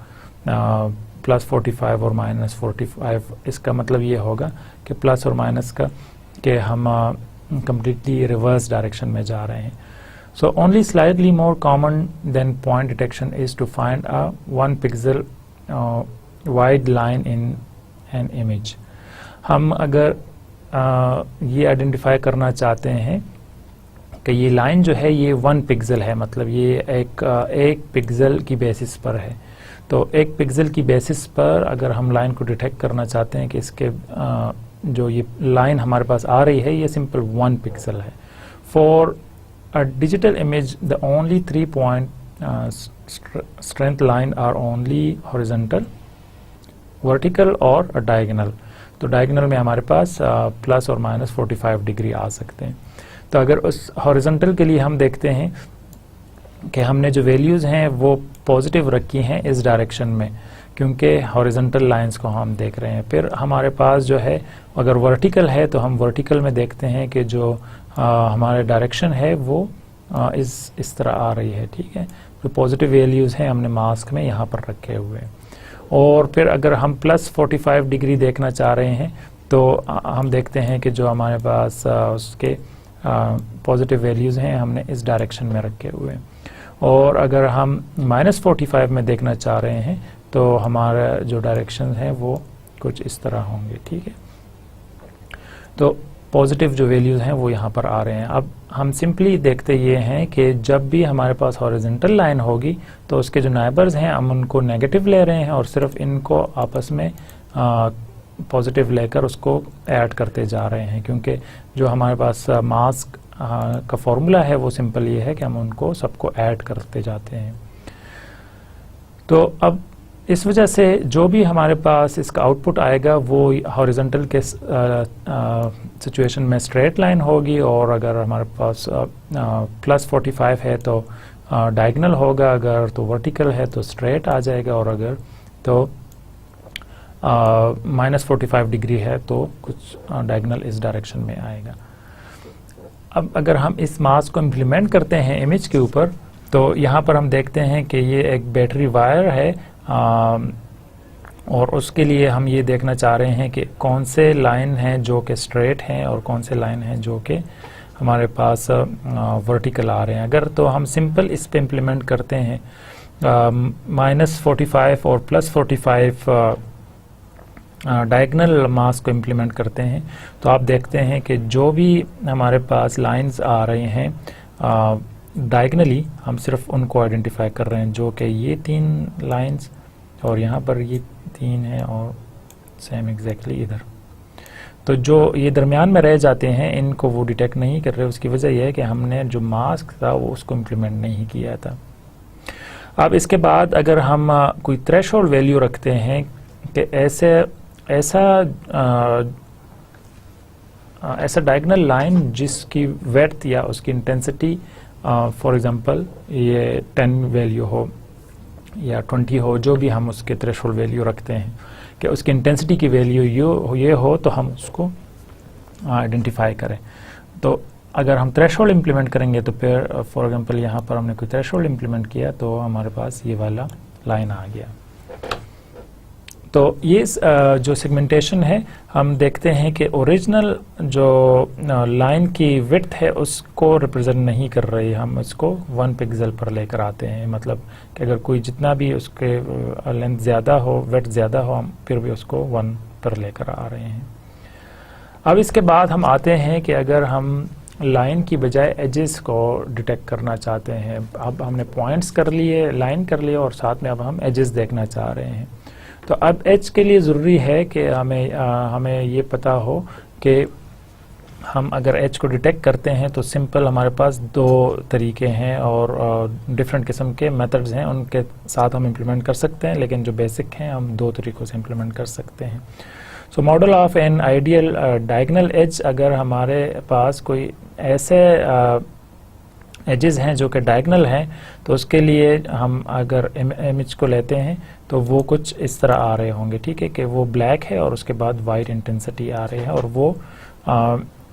+45 और -45। इसका मतलब ये होगा कि प्लस और माइनस का कि हम कम्प्लीटली रिवर्स डायरेक्शन में जा रहे हैं। So only slightly more common than point detection is to find a 1 pixel wide line in an image. हम अगर ये आइडेंटिफाई करना चाहते हैं कि ये लाइन जो है ये 1 पिक्सल है, मतलब ये एक पिक्सल की बेसिस पर है। तो एक पिक्सल की बेसिस पर अगर हम लाइन को डिटेक्ट करना चाहते हैं कि इसके जो ये लाइन हमारे पास आ रही है ये सिंपल 1 पिक्सल है। For a digital image, the only 3-point strength line are only horizontal, vertical और diagonal। तो diagonal में हमारे पास प्लस और -45 डिग्री आ सकते हैं। तो अगर उस horizontal के लिए हम देखते हैं कि हमने जो values हैं वो पॉजिटिव रखी हैं इस डायरेक्शन में, क्योंकि हॉरिजॉन्टल लाइंस को हम देख रहे हैं। फिर हमारे पास जो है अगर वर्टिकल है तो हम वर्टिकल में देखते हैं कि जो हमारे डायरेक्शन है वो इस तरह आ रही है, ठीक है। जो पॉजिटिव वैल्यूज़ हैं हमने मास्क में यहाँ पर रखे हुए हैं। और फिर अगर हम +45 डिग्री देखना चाह रहे हैं तो हम देखते हैं कि जो हमारे पास उसके पॉजिटिव वैल्यूज़ हैं हमने इस डायरेक्शन में रखे हुए हैं। और अगर हम -45 में देखना चाह रहे हैं तो हमारा जो डायरेक्शन है वो कुछ इस तरह होंगे, ठीक है। तो पॉजिटिव जो वैल्यूज़ हैं वो यहाँ पर आ रहे हैं। अब हम सिंपली देखते ये हैं कि जब भी हमारे पास हॉरिजॉन्टल लाइन होगी तो उसके जो नाइबर्स हैं हम उनको नेगेटिव ले रहे हैं और सिर्फ इनको आपस में पॉजिटिव लेकर उसको ऐड करते जा रहे हैं, क्योंकि जो हमारे पास मास्क का फॉर्मूला है वो सिंपल ये है कि हम उनको सबको ऐड करते जाते हैं। तो अब इस वजह से जो भी हमारे पास इसका आउटपुट आएगा वो हॉरिजॉन्टल के सिचुएशन में स्ट्रेट लाइन होगी, और अगर हमारे पास +45 है तो डायगोनल होगा, अगर तो वर्टिकल है तो स्ट्रेट आ जाएगा, और अगर तो -45 डिग्री है तो कुछ डायगोनल इस डायरेक्शन में आएगा। अब अगर हम इस मास्क को इम्प्लीमेंट करते हैं इमेज के ऊपर तो यहाँ पर हम देखते हैं कि ये एक बैटरी वायर है, और उसके लिए हम ये देखना चाह रहे हैं कि कौन से लाइन हैं जो कि स्ट्रेट हैं और कौन से लाइन हैं जो कि हमारे पास वर्टिकल आ रहे हैं। अगर तो हम सिंपल इस पे इम्प्लीमेंट करते हैं -45 और +45 डायगोनल मास्क को इम्प्लीमेंट करते हैं तो आप देखते हैं कि जो भी हमारे पास लाइंस आ रहे हैं डायगोनली हम सिर्फ उनको आइडेंटिफाई कर रहे हैं, जो कि ये 3 लाइंस और यहाँ पर ये 3 हैं और सेम एग्जैक्टली इधर। तो जो ये दरमियान में रह जाते हैं इनको वो डिटेक्ट नहीं कर रहे। उसकी वजह यह है कि हमने जो मास्क था वो उसको इम्प्लीमेंट नहीं किया था। अब इसके बाद अगर हम कोई थ्रेशोल्ड वैल्यू रखते हैं कि ऐसा डायगोनल लाइन जिसकी वेड्थ या उसकी इंटेंसिटी फॉर एग्जांपल ये 10 वैल्यू हो या 20 हो, जो भी हम उसके थ्रेशोल्ड वैल्यू रखते हैं कि उसकी इंटेंसिटी की वैल्यू ये हो तो हम उसको आइडेंटिफाई करें। तो अगर हम थ्रेशोल्ड इम्प्लीमेंट करेंगे तो फिर फॉर एग्जांपल यहाँ पर हमने कोई थ्रेशोल्ड इम्प्लीमेंट किया तो हमारे पास ये वाला लाइन आ गया। तो ये जो सेगमेंटेशन है हम देखते हैं कि ओरिजिनल जो लाइन की विड्थ है उसको रिप्रेजेंट नहीं कर रही, हम इसको 1 पिक्सल पर लेकर आते हैं। मतलब कि अगर कोई जितना भी उसके लेंथ ज़्यादा हो, विड्थ ज़्यादा हो, हम फिर भी उसको 1 पर लेकर आ रहे हैं। अब इसके बाद हम आते हैं कि अगर हम लाइन की बजाय एजेस को डिटेक्ट करना चाहते हैं, अब हमने पॉइंट्स कर लिए, लाइन कर लिए और साथ में अब हम एजेस देखना चाह रहे हैं। तो अब एज के लिए ज़रूरी है कि हमें ये पता हो कि हम अगर एज को डिटेक्ट करते हैं तो सिंपल हमारे पास 2 तरीके हैं और डिफरेंट किस्म के मेथड्स हैं, उनके साथ हम इम्प्लीमेंट कर सकते हैं, लेकिन जो बेसिक हैं हम 2 तरीक़ों से इम्प्लीमेंट कर सकते हैं। So model of an ideal diagonal edge, अगर हमारे पास कोई ऐसे एजेस हैं जो कि डायगोनल हैं तो उसके लिए हम अगर इमेज को लेते हैं तो वो कुछ इस तरह आ रहे होंगे, ठीक है, कि वो ब्लैक है और उसके बाद वाइट इंटेंसिटी आ रही है और वो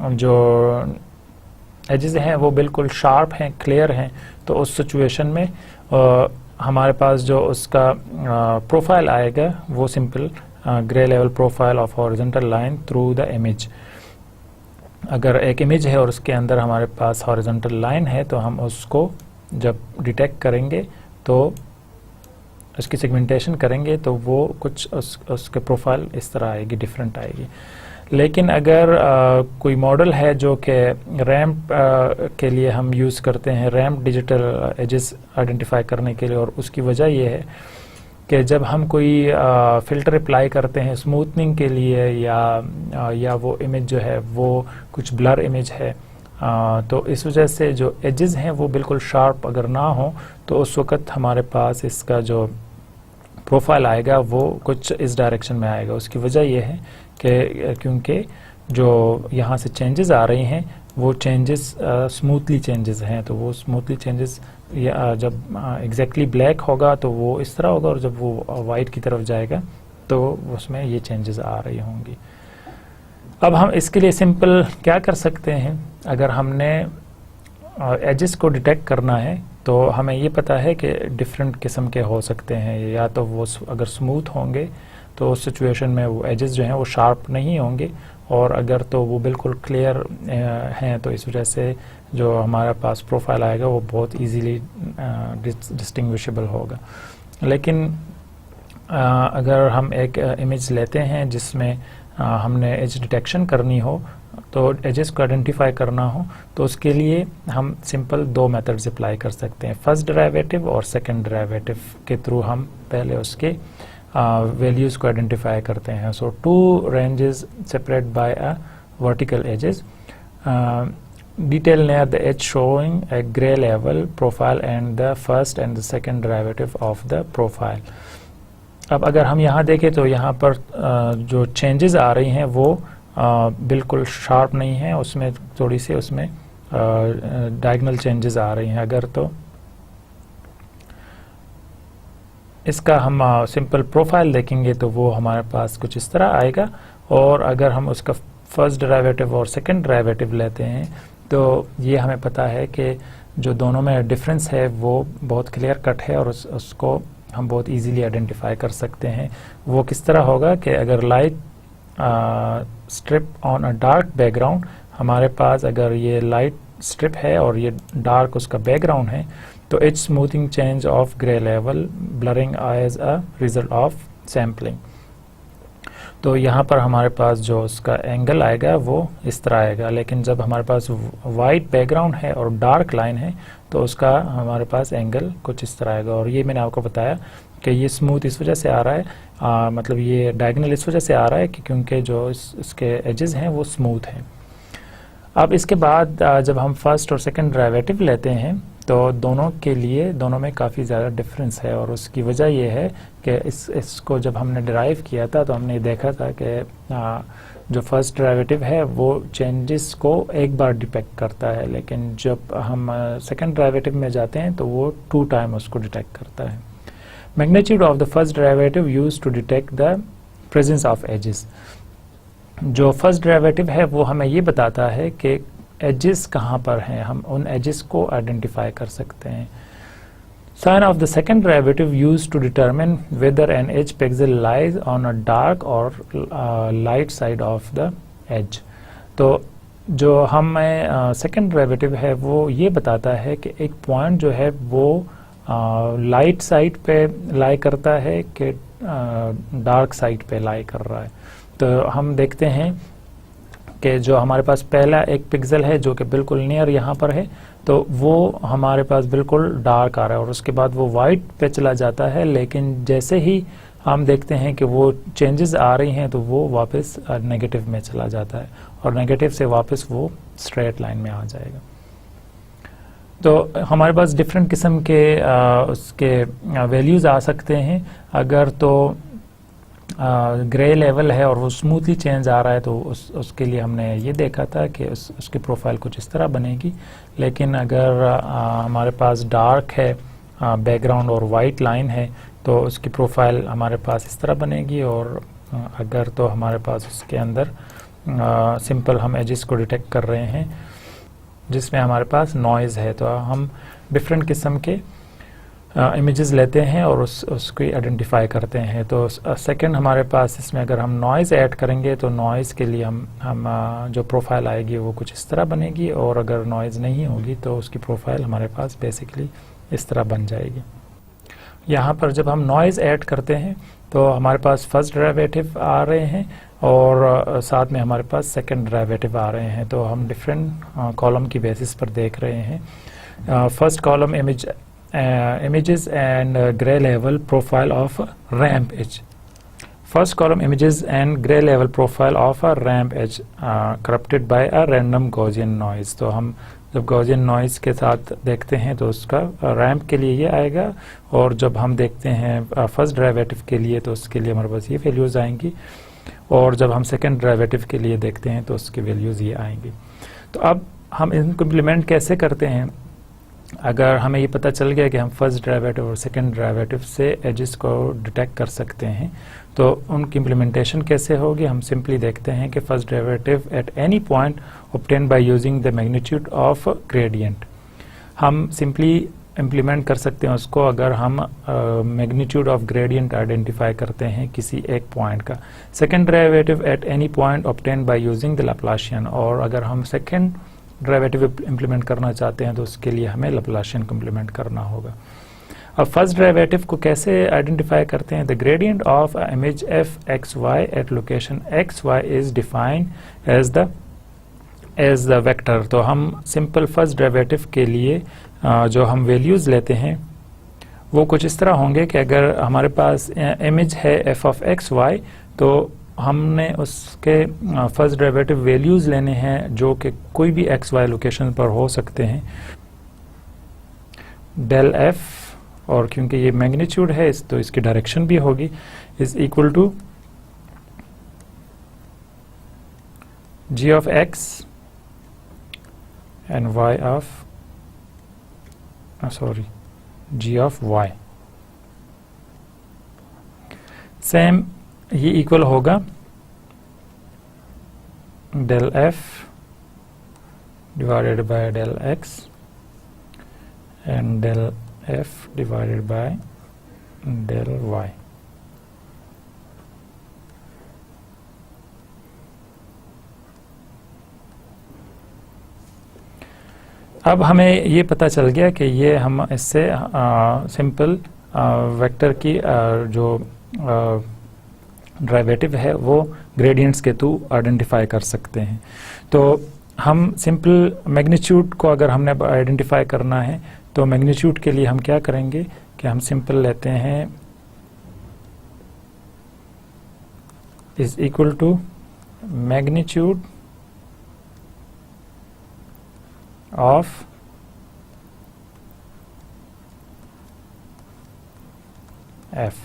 जो एजेस हैं वो बिल्कुल शार्प हैं, क्लियर हैं। तो उस सिचुएशन में हमारे पास जो उसका प्रोफाइल आएगा वो simple grey level profile of horizontal line through the image. अगर एक इमेज है और उसके अंदर हमारे पास हॉरिजॉन्टल लाइन है तो हम उसको जब डिटेक्ट करेंगे तो उसकी सेगमेंटेशन करेंगे तो वो कुछ उसके प्रोफाइल इस तरह आएगी, डिफरेंट आएगी। लेकिन अगर कोई मॉडल है जो कि रैम्प के लिए हम यूज़ करते हैं, रैम्प डिजिटल एजेस आइडेंटिफाई करने के लिए, और उसकी वजह ये है कि जब हम कोई फ़िल्टर अप्लाई करते हैं स्मूथनिंग के लिए या वो इमेज जो है वो कुछ ब्लर इमेज है, तो इस वजह से जो एजेस हैं वो बिल्कुल शार्प अगर ना हो तो उस वक़्त हमारे पास इसका जो प्रोफाइल आएगा वो कुछ इस डायरेक्शन में आएगा। उसकी वजह ये है कि क्योंकि जो यहाँ से चेंजेस आ रही हैं वो चेंजेस स्मूथली चेंजेस हैं, तो वो स्मूथली चेंजेस जब एग्जैक्टली ब्लैक होगा तो वो इस तरह होगा, और जब वो वाइट की तरफ जाएगा तो उसमें ये चेंजेस आ रही होंगी। अब हम इसके लिए सिंपल क्या कर सकते हैं, अगर हमने एजेस को डिटेक्ट करना है तो हमें ये पता है कि डिफरेंट किस्म के हो सकते हैं, या तो वो अगर स्मूथ होंगे तो उस सिचुएशन में वो एजेस जो हैं वो शार्प नहीं होंगे, और अगर तो वो बिल्कुल क्लियर हैं तो इस वजह से जो हमारे पास प्रोफाइल आएगा वो बहुत इजीली डिस्टिंग्विशेबल होगा। लेकिन अगर हम एक इमेज लेते हैं जिसमें हमने एज डिटेक्शन करनी हो, तो एजेस को आइडेंटिफाई करना हो, तो उसके लिए हम सिंपल दो मेथड्स अप्लाई कर सकते हैं, फर्स्ट डेरिवेटिव और सेकंड डेरिवेटिव के थ्रू हम पहले उसके वैल्यूज़ को आइडेंटिफाई करते हैं। So two ranges separate by a vertical edges, detail near the edge showing a gray level profile and the first and the second derivative of the profile। अब अगर हम यहाँ देखें तो यहाँ पर जो चेंजेस आ रही हैं वो बिल्कुल शार्प नहीं है, उसमें थोड़ी सी उसमें डायगोनल चेंजेस आ रही हैं। अगर तो इसका हम सिंपल प्रोफाइल देखेंगे तो वो हमारे पास कुछ इस तरह आएगा, और अगर हम उसका फर्स्ट डेरिवेटिव और सेकंड डेरिवेटिव लेते हैं तो ये हमें पता है कि जो दोनों में डिफरेंस है वो बहुत क्लियर कट है, और उसको हम बहुत इजीली आइडेंटिफाई कर सकते हैं। वो किस तरह होगा कि अगर light strip on a dark background, हमारे पास अगर ये लाइट स्ट्रिप है और ये डार्क उसका बैकग्राउंड है, तो edge smoothing change of grey level blurring as a result of sampling. तो यहाँ पर हमारे पास जो उसका एंगल आएगा वो इस तरह आएगा, लेकिन जब हमारे पास वाइट बैकग्राउंड है और डार्क लाइन है तो उसका हमारे पास एंगल कुछ इस तरह आएगा। और ये मैंने आपको बताया कि ये स्मूथ इस वजह से आ रहा है, मतलब ये डायगोनल इस वजह से आ रहा है कि क्योंकि जो इसके एजेस हैं वो स्मूथ हैं। अब इसके बाद जब हम फर्स्ट और सेकंड डेरिवेटिव लेते हैं तो दोनों के लिए दोनों में काफ़ी ज़्यादा डिफरेंस है, और उसकी वजह यह है कि इसको जब हमने डिराइव किया था तो हमने देखा था कि जो फर्स्ट डेरिवेटिव है वो चेंजेस को एक बार डिटेक्ट करता है, लेकिन जब हम सेकंड डेरिवेटिव में जाते हैं तो वो 2 टाइम उसको डिटेक्ट करता है। Magnitude of the first derivative used to detect the presence of edges. जो फर्स्ट डेरिवेटिव है वो हमें ये बताता है कि एजेस कहाँ पर हैं, हम उन एजेस को आइडेंटिफाई कर सकते हैं। Sign of the second derivative used to determine whether an edge pixel lies on a dark और light side of the edge. तो जो हमें सेकंड डेरिवेटिव है वो ये बताता है कि एक पॉइंट जो है वो लाइट साइड पे लाई करता है कि डार्क साइड पे लाई कर रहा है। तो हम देखते हैं कि जो हमारे पास पहला एक पिक्सेल है जो कि बिल्कुल नियर यहाँ पर है, तो वो हमारे पास बिल्कुल डार्क आ रहा है, और उसके बाद वो वाइट पे चला जाता है, लेकिन जैसे ही हम देखते हैं कि वो चेंजेस आ रही हैं तो वो वापस नेगेटिव में चला जाता है, और नेगेटिव से वापस वो स्ट्रेट लाइन में आ जाएगा। तो हमारे पास डिफरेंट किस्म के उसके वैल्यूज़ आ सकते हैं। अगर तो ग्रे लेवल है और वो स्मूथली चेंज आ रहा है तो उसके लिए हमने ये देखा था कि उसकी प्रोफाइल कुछ इस तरह बनेगी। लेकिन अगर हमारे पास डार्क है बैकग्राउंड और वाइट लाइन है तो उसकी प्रोफाइल हमारे पास इस तरह बनेगी। और अगर तो हमारे पास उसके अंदर सिंपल हम एजेस को डिटेक्ट कर रहे हैं जिसमें हमारे पास नॉइज़ है, तो हम डिफरेंट किस्म के इमेजेस लेते हैं और उसको आइडेंटिफाई करते हैं। तो सेकंड हमारे पास इसमें अगर हम नॉइज़ ऐड करेंगे तो नॉइज़ के लिए हम जो प्रोफाइल आएगी वो कुछ इस तरह बनेगी, और अगर नॉइज़ नहीं होगी तो उसकी प्रोफाइल हमारे पास बेसिकली इस तरह बन जाएगी। यहाँ पर जब हम नॉइज़ ऐड करते हैं तो हमारे पास फर्स्ट डेरिवेटिव आ रहे हैं और साथ में हमारे पास सेकंड डेरिवेटिव आ रहे हैं। तो हम डिफरेंट कॉलम की बेसिस पर देख रहे हैं। First column images and gray level profile of ramp edge. First column images and gray level profile of a ramp edge corrupted by a random Gaussian noise. तो हम जब Gaussian noise के साथ देखते हैं तो उसका रैम्प के लिए ये आएगा, और जब हम देखते हैं फर्स्ट डेरिवेटिव के लिए तो उसके लिए हमारे पास ये वैल्यूज़ आएंगी, और जब हम सेकंड डेरिवेटिव के लिए देखते हैं तो उसकी वैल्यूज़ ये आएंगी। तो अब हम इनको इम्प्लीमेंट कैसे करते हैं? अगर हमें ये पता चल गया कि हम फर्स्ट डेरिवेटिव और सेकंड डेरिवेटिव से एजेस को डिटेक्ट कर सकते हैं, तो उनकी इम्प्लीमेंटेशन कैसे होगी? हम सिंपली देखते हैं कि first derivative at any point obtain by using the magnitude of gradient. हम सिंपली इम्प्लीमेंट कर सकते हैं उसको अगर हम मैग्नीट्यूड ऑफ ग्रेडियंट आइडेंटिफाई करते हैं किसी एक पॉइंट का। Second derivative at any point obtain by using the Laplacian, और अगर हम सेकेंड डेरिवेटिव इम्प्लीमेंट करना चाहते हैं तो उसके लिए हमें लैप्लासियन को इम्प्लीमेंट करना होगा। अब फर्स्ट डेरिवेटिव को कैसे आइडेंटिफाई करते हैं? The gradient of image f x y at location x y is defined as the vector. तो हम सिंपल फर्स्ट डेरिवेटिव के लिए जो हम वैल्यूज लेते हैं वो कुछ इस तरह होंगे कि अगर हमारे पास इमेज है एफ ऑफ एक्स वाई, तो हमने उसके फर्स्ट डेरिवेटिव वैल्यूज लेने हैं जो कि कोई भी एक्स वाई लोकेशन पर हो सकते हैं। डेल एफ, और क्योंकि ये मैग्नीट्यूड है तो इसकी डायरेक्शन भी होगी, is equal to g of x and y of g of y. Same ये इक्वल होगा del f divided by del x and del f divided by del y. अब हमें ये पता चल गया कि ये हम इससे सिंपल वेक्टर की जो डेरिवेटिव है वो ग्रेडियंट्स के थ्रू आइडेंटिफाई कर सकते हैं। तो हम सिंपल मैग्नीट्यूड को अगर हमने आइडेंटिफाई करना है तो मैग्नीट्यूड के लिए हम क्या करेंगे कि हम सिंपल लेते हैं is equal to magnitude of f.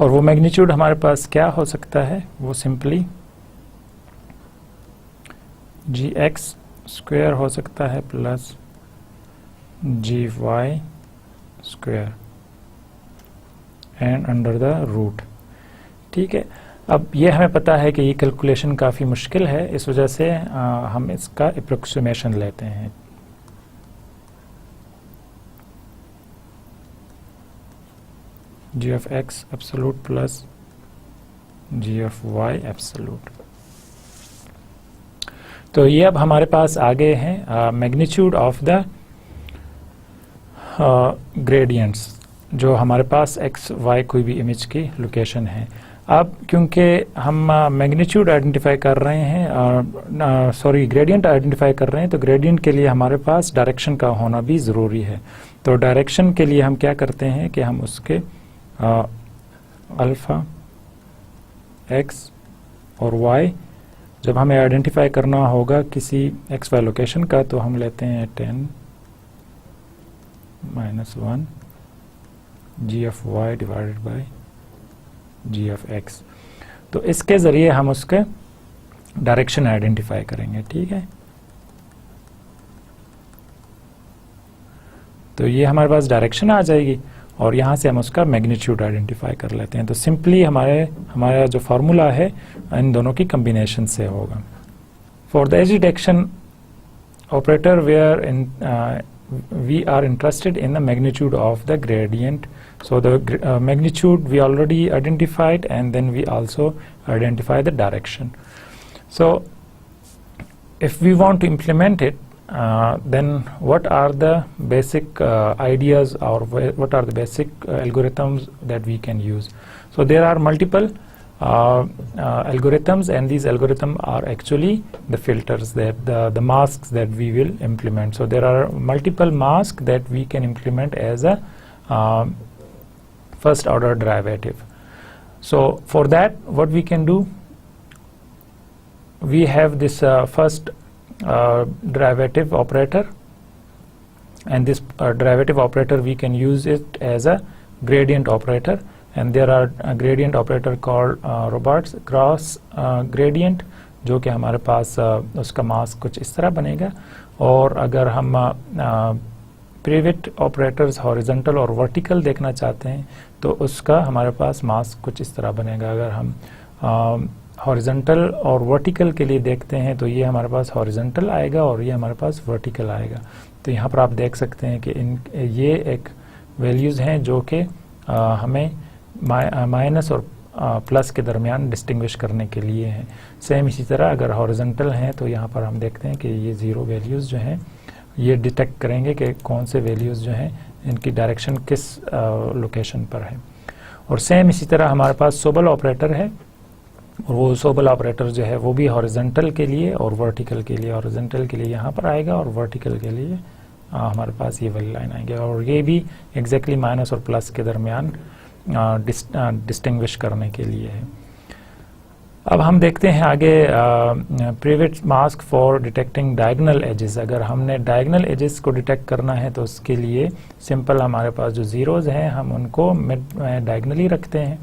और वो मैग्नीट्यूड हमारे पास क्या हो सकता है? वो सिंपली जी एक्स स्क्वायर हो सकता है plus g y square and under the root. ठीक है, अब ये हमें पता है कि ये कैलकुलेशन काफ़ी मुश्किल है, इस वजह से हम इसका अप्रोक्सीमेशन लेते हैं। G of x absolute plus g of y absolute. तो ये अब हमारे पास आ गए हैं मैग्नीट्यूड ऑफ द ग्रेडियंट्स जो हमारे पास एक्स वाई कोई भी इमेज की लोकेशन है। अब क्योंकि हम मैग्नीट्यूड आइडेंटिफाई कर रहे हैं, ग्रेडियंट आइडेंटिफाई कर रहे हैं, तो ग्रेडियंट के लिए हमारे पास डायरेक्शन का होना भी ज़रूरी है। तो डायरेक्शन के लिए हम क्या करते हैं कि हम उसके अल्फ़ा एक्स और वाई जब हमें आइडेंटिफाई करना होगा किसी एक्स वाई लोकेशन का, तो हम लेते हैं 10 - 1 g of y divided by g of x. तो इसके ज़रिए हम उसके डायरेक्शन आइडेंटिफाई करेंगे। ठीक है, तो ये हमारे पास डायरेक्शन आ जाएगी और यहाँ से हम उसका मैग्नीट्यूड आइडेंटिफाई कर लेते हैं। तो सिंपली हमारा जो फार्मूला है इन दोनों की कम्बिनेशन से होगा। For the AG detection operator we are interested in the magnitude of the gradient. So the magnitude we already identified, and then we also identify the direction. So if we want to implement it, then what are the basic ideas or what are the basic algorithms that we can use? So there are multiple algorithms, and these algorithms are actually the filters, that the masks that we will implement. So there are multiple masks that we can implement as a first order derivative. So for that, what we can do, we have this first derivative operator, and this derivative operator we can use it as a gradient operator. And there are a gradient operator called Roberts cross gradient, जो कि हमारे पास उसका mask कुछ इस तरह बनेगा। और अगर हम प्रिवेट ऑपरेटर्स हॉरिजॉन्टल और वर्टिकल देखना चाहते हैं तो उसका हमारे पास मास्क कुछ इस तरह बनेगा। अगर हम हॉरिजॉन्टल और वर्टिकल के लिए देखते हैं तो ये हमारे पास हॉरिजॉन्टल आएगा और ये हमारे पास वर्टिकल आएगा। तो यहाँ पर आप देख सकते हैं कि ये एक वैल्यूज़ हैं जो कि हमें माइनस और प्लस के दरमियान डिस्टिंग्विश करने के लिए हैं। सेम इसी तरह अगर हॉरिजॉन्टल हैं तो यहाँ पर हम देखते हैं कि ये ज़ीरो वैल्यूज़ जो हैं ये डिटेक्ट करेंगे कि कौन से वैल्यूज़ जो हैं इनकी डायरेक्शन किस लोकेशन पर है। और सेम इसी तरह हमारे पास सोबल ऑपरेटर है, और वो सोबल ऑपरेटर जो है वो भी हॉरिजॉन्टल के लिए और वर्टिकल के लिए, हॉरिजॉन्टल के लिए यहाँ पर आएगा और वर्टिकल के लिए हमारे पास ये वाली लाइन आएगी, और ये भी एग्जैक्टली माइनस और प्लस के दरमियान डिस्टिंग्विश करने के लिए है। अब हम देखते हैं आगे Prewitt mask for detecting diagonal edges. अगर हमने डायगोनल एजेस को डिटेक्ट करना है तो उसके लिए सिंपल हमारे पास जो ज़ीरोज़ हैं हम उनको मिड डायगोनली रखते हैं।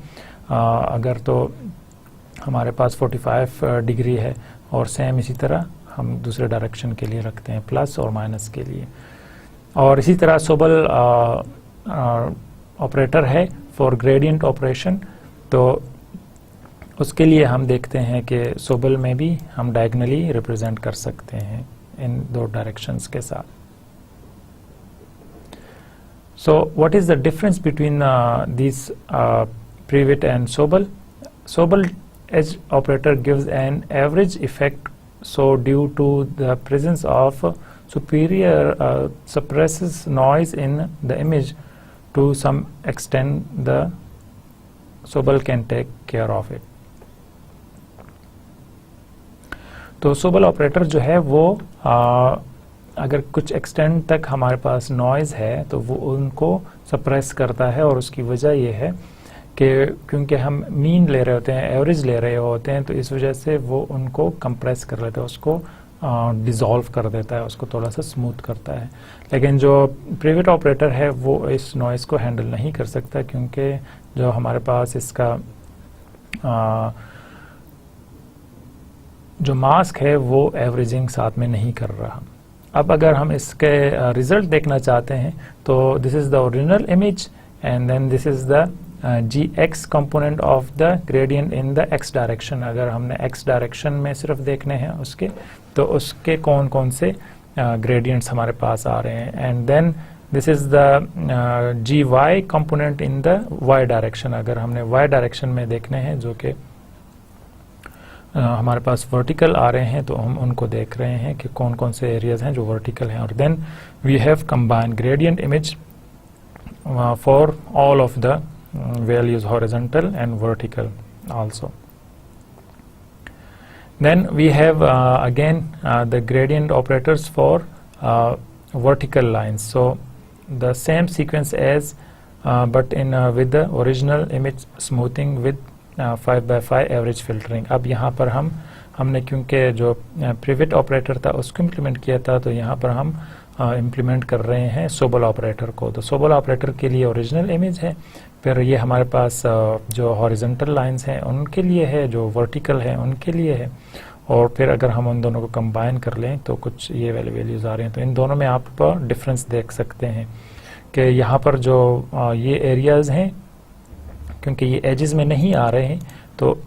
अगर तो हमारे पास 45 डिग्री है, और सेम इसी तरह हम दूसरे डायरेक्शन के लिए रखते हैं प्लस और माइनस के लिए। और इसी तरह सोबल ऑपरेटर है फॉर ग्रेडियंट ऑपरेशन, तो उसके लिए हम देखते हैं कि सोबल में भी हम डायगोनली रिप्रेजेंट कर सकते हैं इन दो डायरेक्शंस के साथ। So what is the difference between this private and सोबल? सोबल edge operator gives an average effect, so due to the presence of superior suppresses noise in the image to some extent, the Sobel can take care of it. तो सोबल operator जो है वो अगर कुछ extent तक हमारे पास noise है तो वो उनको सप्रेस करता है, और उसकी वजह ये है कि क्योंकि हम मीन ले रहे होते हैं, एवरेज ले रहे होते हैं, तो इस वजह से वो उनको कंप्रेस कर लेता है, उसको डिज़ोल्व कर देता है, उसको थोड़ा सा स्मूथ करता है। लेकिन जो प्रिवेट ऑपरेटर है वो इस नॉइज़ को हैंडल नहीं कर सकता, क्योंकि जो हमारे पास इसका जो मास्क है वो एवरेजिंग साथ में नहीं कर रहा। अब अगर हम इसके रिज़ल्ट देखना चाहते हैं तो this is the original image and then this is the gx component of the gradient in the x direction। अगर हमने x डायरेक्शन में सिर्फ देखने हैं उसके, तो उसके कौन कौन से ग्रेडियंट्स हमारे पास आ रहे हैं, and then this is the gy component in the y direction. अगर हमने y डायरेक्शन में देखने हैं जो कि हमारे पास वर्टिकल आ रहे हैं, तो हम उनको देख रहे हैं कि कौन कौन से एरियाज हैं जो वर्टिकल हैं। और then we have combined gradient image for all of the values horizontal and vertical also. Then we have again the gradient operators for vertical lines. So the same sequence as but in with the original image smoothing with 5/5 average filtering. अब यहाँ पर हमने क्योंकि जो private operator था उसको implement किया था, तो यहाँ पर हम इम्प्लीमेंट कर रहे हैं सोबल ऑपरेटर को। तो सोबल ऑपरेटर के लिए ओरिजिनल इमेज है, फिर ये हमारे पास जो हॉरिजॉन्टल लाइंस हैं उनके लिए है, जो वर्टिकल है उनके लिए है, और फिर अगर हम उन दोनों को कंबाइन कर लें तो कुछ ये वाले वैल्यूज़ आ रहे हैं। तो इन दोनों में आप डिफरेंस देख सकते हैं कि यहाँ पर जो ये एरियाज़ हैं, क्योंकि ये एजेस में नहीं आ रहे हैं, तो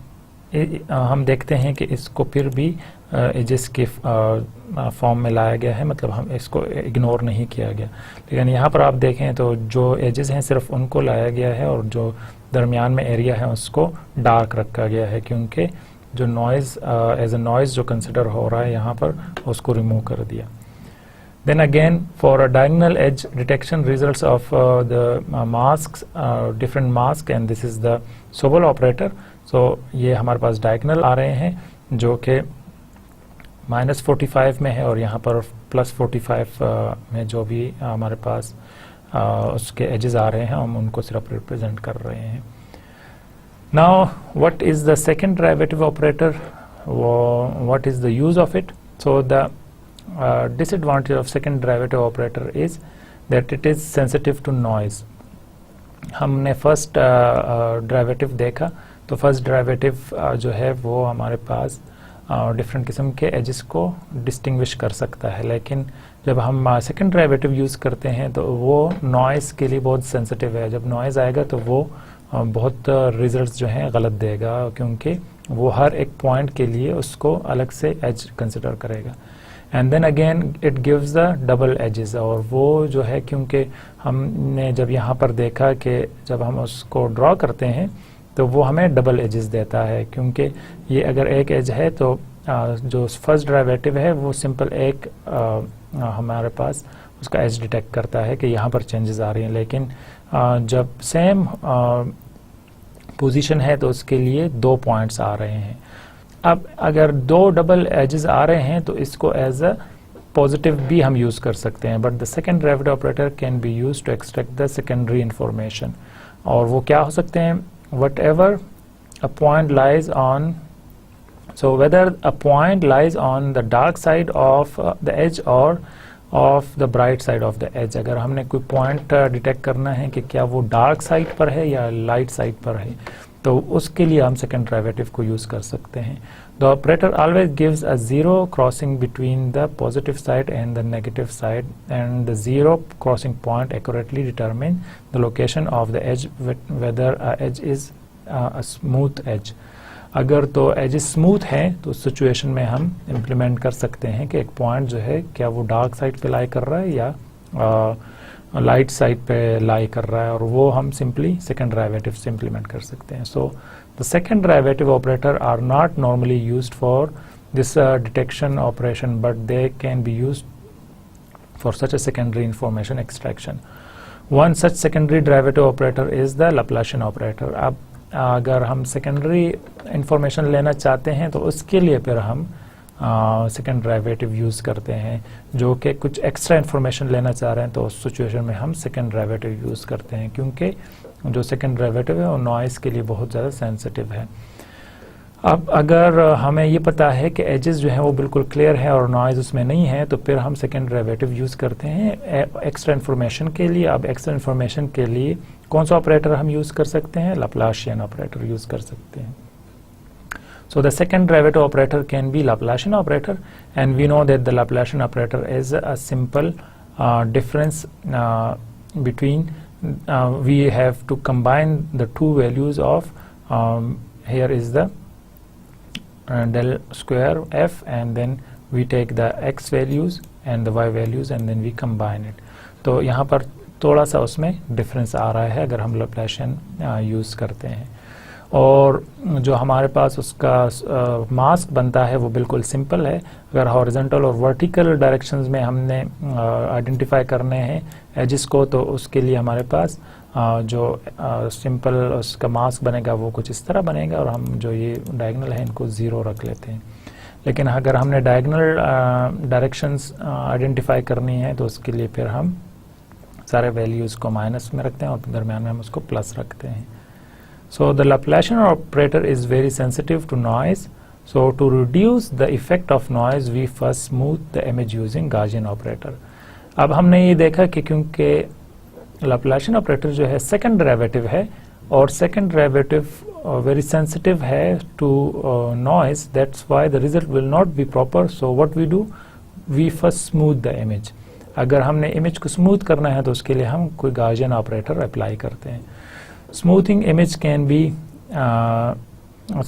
हम देखते हैं कि इसको फिर भी एजेस के फॉर्म में लाया गया है, मतलब हम इसको इग्नोर नहीं किया गया। लेकिन यहाँ पर आप देखें तो जो एजेस हैं सिर्फ उनको लाया गया है, और जो दरमियान में एरिया है उसको डार्क रखा गया है, क्योंकि जो नॉइज़ एज अ नॉइज़ जो कंसिडर हो रहा है यहाँ पर उसको रिमूव कर दिया। Then again for a diagonal edge detection results of the masks, different mask, and this is the Sobel operator. So ये हमारे पास diagonal आ रहे हैं जो कि -45 में है, और यहाँ पर +45 में जो भी हमारे पास उसके edges आ रहे हैं हम उनको सिर्फ रिप्रेजेंट कर रहे हैं। Now what is the second derivative operator? What is the use of it? So the disadvantage of second derivative operator is that it is sensitive to noise. हमने फर्स्ट डेरिवेटिव देखा, तो फर्स्ट डेरिवेटिव जो है वो हमारे पास different किस्म के edges को डिस्टिंग्विश कर सकता है, लेकिन जब हम सेकंड डेरिवेटिव यूज़ करते हैं तो वो नॉइज़ के लिए बहुत सेंसिटिव है। जब नॉइज़ आएगा तो वो बहुत रिजल्ट्स जो हैं गलत देगा, क्योंकि वो हर एक पॉइंट के लिए उसको अलग से एज कंसिडर करेगा। And then again it gives the double edges, और वो जो है क्योंकि हमने जब यहाँ पर देखा कि जब हम उसको ड्रॉ करते हैं तो वो हमें डबल एजेस देता है, क्योंकि ये अगर एक एज है तो जो फर्स्ट डेरिवेटिव है वो सिंपल एक हमारे पास उसका एज डिटेक्ट करता है कि यहाँ पर चेंजेस आ रही हैं, लेकिन जब सेम पोजीशन है तो उसके लिए 2 पॉइंट्स आ रहे हैं। अब अगर 2 डबल एजेस आ रहे हैं तो इसको एज अ पॉजिटिव भी हम यूज कर सकते हैं, but the second derivative operator can be use to extract the secondary information. और वो क्या हो सकते हैं, whatever a point lies on, so whether a point lies on the dark side of the edge or of the bright side of the edge। अगर हमने कोई point detect करना है कि क्या वो डार्क साइड पर है या लाइट साइड पर है, तो उसके लिए हम सेकंड डेरिवेटिव को यूज कर सकते हैं। The operator always gives a zero crossing between the positive side and the negative side, and the zero crossing point accurately determine the location of the edge whether a edge is a smooth edge. अगर तो edges smooth हैं तो उस situation में हम implement कर सकते हैं कि एक पॉइंट जो है क्या वो डार्क साइड पे लाई कर रहा है या लाइट साइड पे लाई कर रहा है, और वो हम सिंपली सेकंड डेरिवेटिव से इम्प्लीमेंट कर सकते हैं। So the second derivative operator are not normally used for this detection operation, but they can be used for such a secondary information extraction. One such secondary derivative operator is the Laplacian operator. अब अगर हम secondary information लेना चाहते हैं तो उसके लिए फिर हम सेकेंड डेरिवेटिव यूज़ करते हैं, जो कि कुछ एक्स्ट्रा इंफॉर्मेशन लेना चाह रहे हैं तो उस सिचुएशन में हम सेकेंड डेरिवेटिव यूज़ करते हैं, क्योंकि जो सेकेंड डेरिवेटिव है वो नॉइज़ के लिए बहुत ज़्यादा सेंसिटिव है। अब अगर हमें ये पता है कि एजेस जो है वो बिल्कुल क्लियर है और नॉइज़ उसमें नहीं है, तो फिर हम सेकेंड डेरिवेटिव यूज़ करते हैं एक्स्ट्रा इन्फॉर्मेशन के लिए। अब एक्स्ट्रा इन्फॉर्मेशन के लिए कौन सा ऑपरेटर हम यूज़ कर सकते हैं, Laplacian ऑपरेटर यूज़ कर सकते हैं। So the second derivative operator can be Laplacian operator, and we know that the Laplacian operator is a simple difference between we have to combine the two values of here is the del square f, and then we take the x values and the y values and then we combine it। तो यहाँ पर थोड़ा सा उसमें difference आ रहा है अगर हम Laplacian यूज़ करते हैं, और जो हमारे पास उसका मास्क बनता है वो बिल्कुल सिंपल है। अगर हॉरिजॉन्टल और वर्टिकल डायरेक्शंस में हमने आइडेंटिफाई करने हैं एजेस को, तो उसके लिए हमारे पास जो सिंपल उसका मास्क बनेगा वो कुछ इस तरह बनेगा, और हम जो ये डायगोनल है इनको 0 रख लेते हैं। लेकिन अगर हमने डायगोनल डायरेक्शंस आइडेंटिफाई करनी है तो उसके लिए फिर हम सारे वैल्यूज़ को माइनस में रखते हैं और दरम्यान में हम उसको प्लस रखते हैं। So the Laplacian operator is very sensitive to noise, so to reduce the effect of noise we first smooth the image using Gaussian operator. अब हमने ये देखा कि क्योंकि Laplacian ऑपरेटर जो है सेकंड डेरिवेटिव है, और सेकंड डेरिवेटिव वेरी सेंसिटिव है to noise, that's why the result will not be proper. So what we do, we first smooth the image. अगर हमने इमेज को स्मूथ करना है तो उसके लिए हम कोई Gaussian ऑपरेटर अप्लाई करते हैं। Smoothing image can be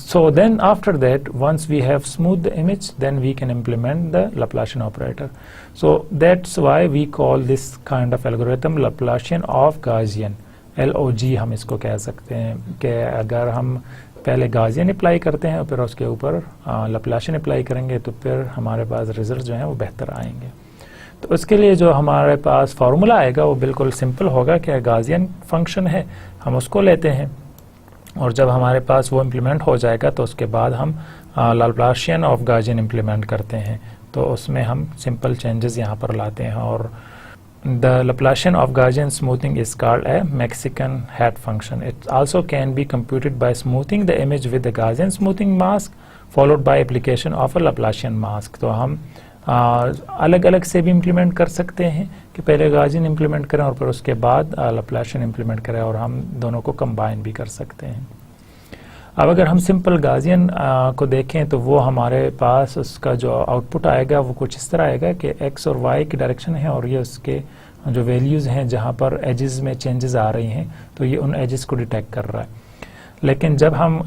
so then after that, once we have smoothed the image, then we can implement the Laplacian operator. So that's why we call this kind of algorithm Laplacian of Gaussian, LOG हम इसको कह सकते हैं, कि अगर हम पहले Gaussian apply करते हैं और फिर उसके ऊपर Laplacian अप्लाई करेंगे तो फिर हमारे पास रिजल्ट जो हैं वो बेहतर आएंगे। तो उसके लिए जो हमारे पास फार्मूला आएगा वो बिल्कुल सिंपल होगा कि Gaussian फंक्शन है, हम उसको लेते हैं, और जब हमारे पास वो इम्प्लीमेंट हो जाएगा तो उसके बाद हम Laplacian ऑफ Gaussian इम्प्लीमेंट करते हैं। तो उसमें हम सिंपल चेंजेस यहाँ पर लाते हैं, और the Laplacian of Gaussian smoothing is called a Mexican hat function. It also can be computed by smoothing the image with the Gaussian smoothing mask followed by application of a Laplacian mask. तो हम अलग अलग से भी implement कर सकते हैं कि पहले Gaussian इम्प्लीमेंट करें और फिर उसके बाद Laplacian इम्प्लीमेंट करें, और हम दोनों को कंबाइन भी कर सकते हैं। अब अगर हम सिंपल Gaussian को देखें तो वो हमारे पास उसका जो आउटपुट आएगा वो कुछ इस तरह आएगा कि x और y की डायरेक्शन है और ये उसके जो वैल्यूज़ हैं जहाँ पर एजेस में चेंजेस आ रही हैं, तो ये उन एजेस को डिटेक्ट कर रहा है। लेकिन जब हम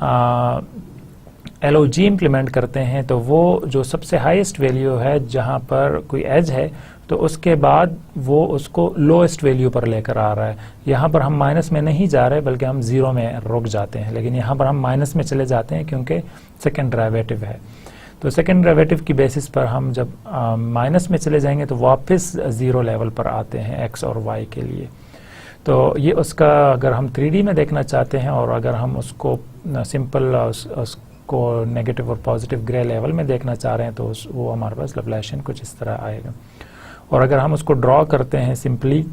LOG इम्प्लीमेंट करते हैं तो वो जो सबसे हाईएस्ट वैल्यू है जहाँ पर कोई एज है, तो उसके बाद वो उसको लोएस्ट वैल्यू पर लेकर आ रहा है। यहाँ पर हम माइनस में नहीं जा रहे बल्कि हम ज़ीरो में रुक जाते हैं, लेकिन यहाँ पर हम माइनस में चले जाते हैं क्योंकि सेकेंड डेरिवेटिव है। तो सेकेंड डेरिवेटिव की बेसिस पर हम जब माइनस में चले जाएंगे तो वापस ज़ीरो लेवल पर आते हैं एक्स और वाई के लिए। तो ये उसका अगर हम 3D में देखना चाहते हैं और अगर हम उसको सिंपल उसको नेगेटिव और पॉजिटिव ग्रे लेवल में देखना चाह रहे हैं तो वो हमारे पास लैप्लाशियन कुछ इस तरह आएगा। और अगर हम उसको ड्रॉ करते हैं सिंपली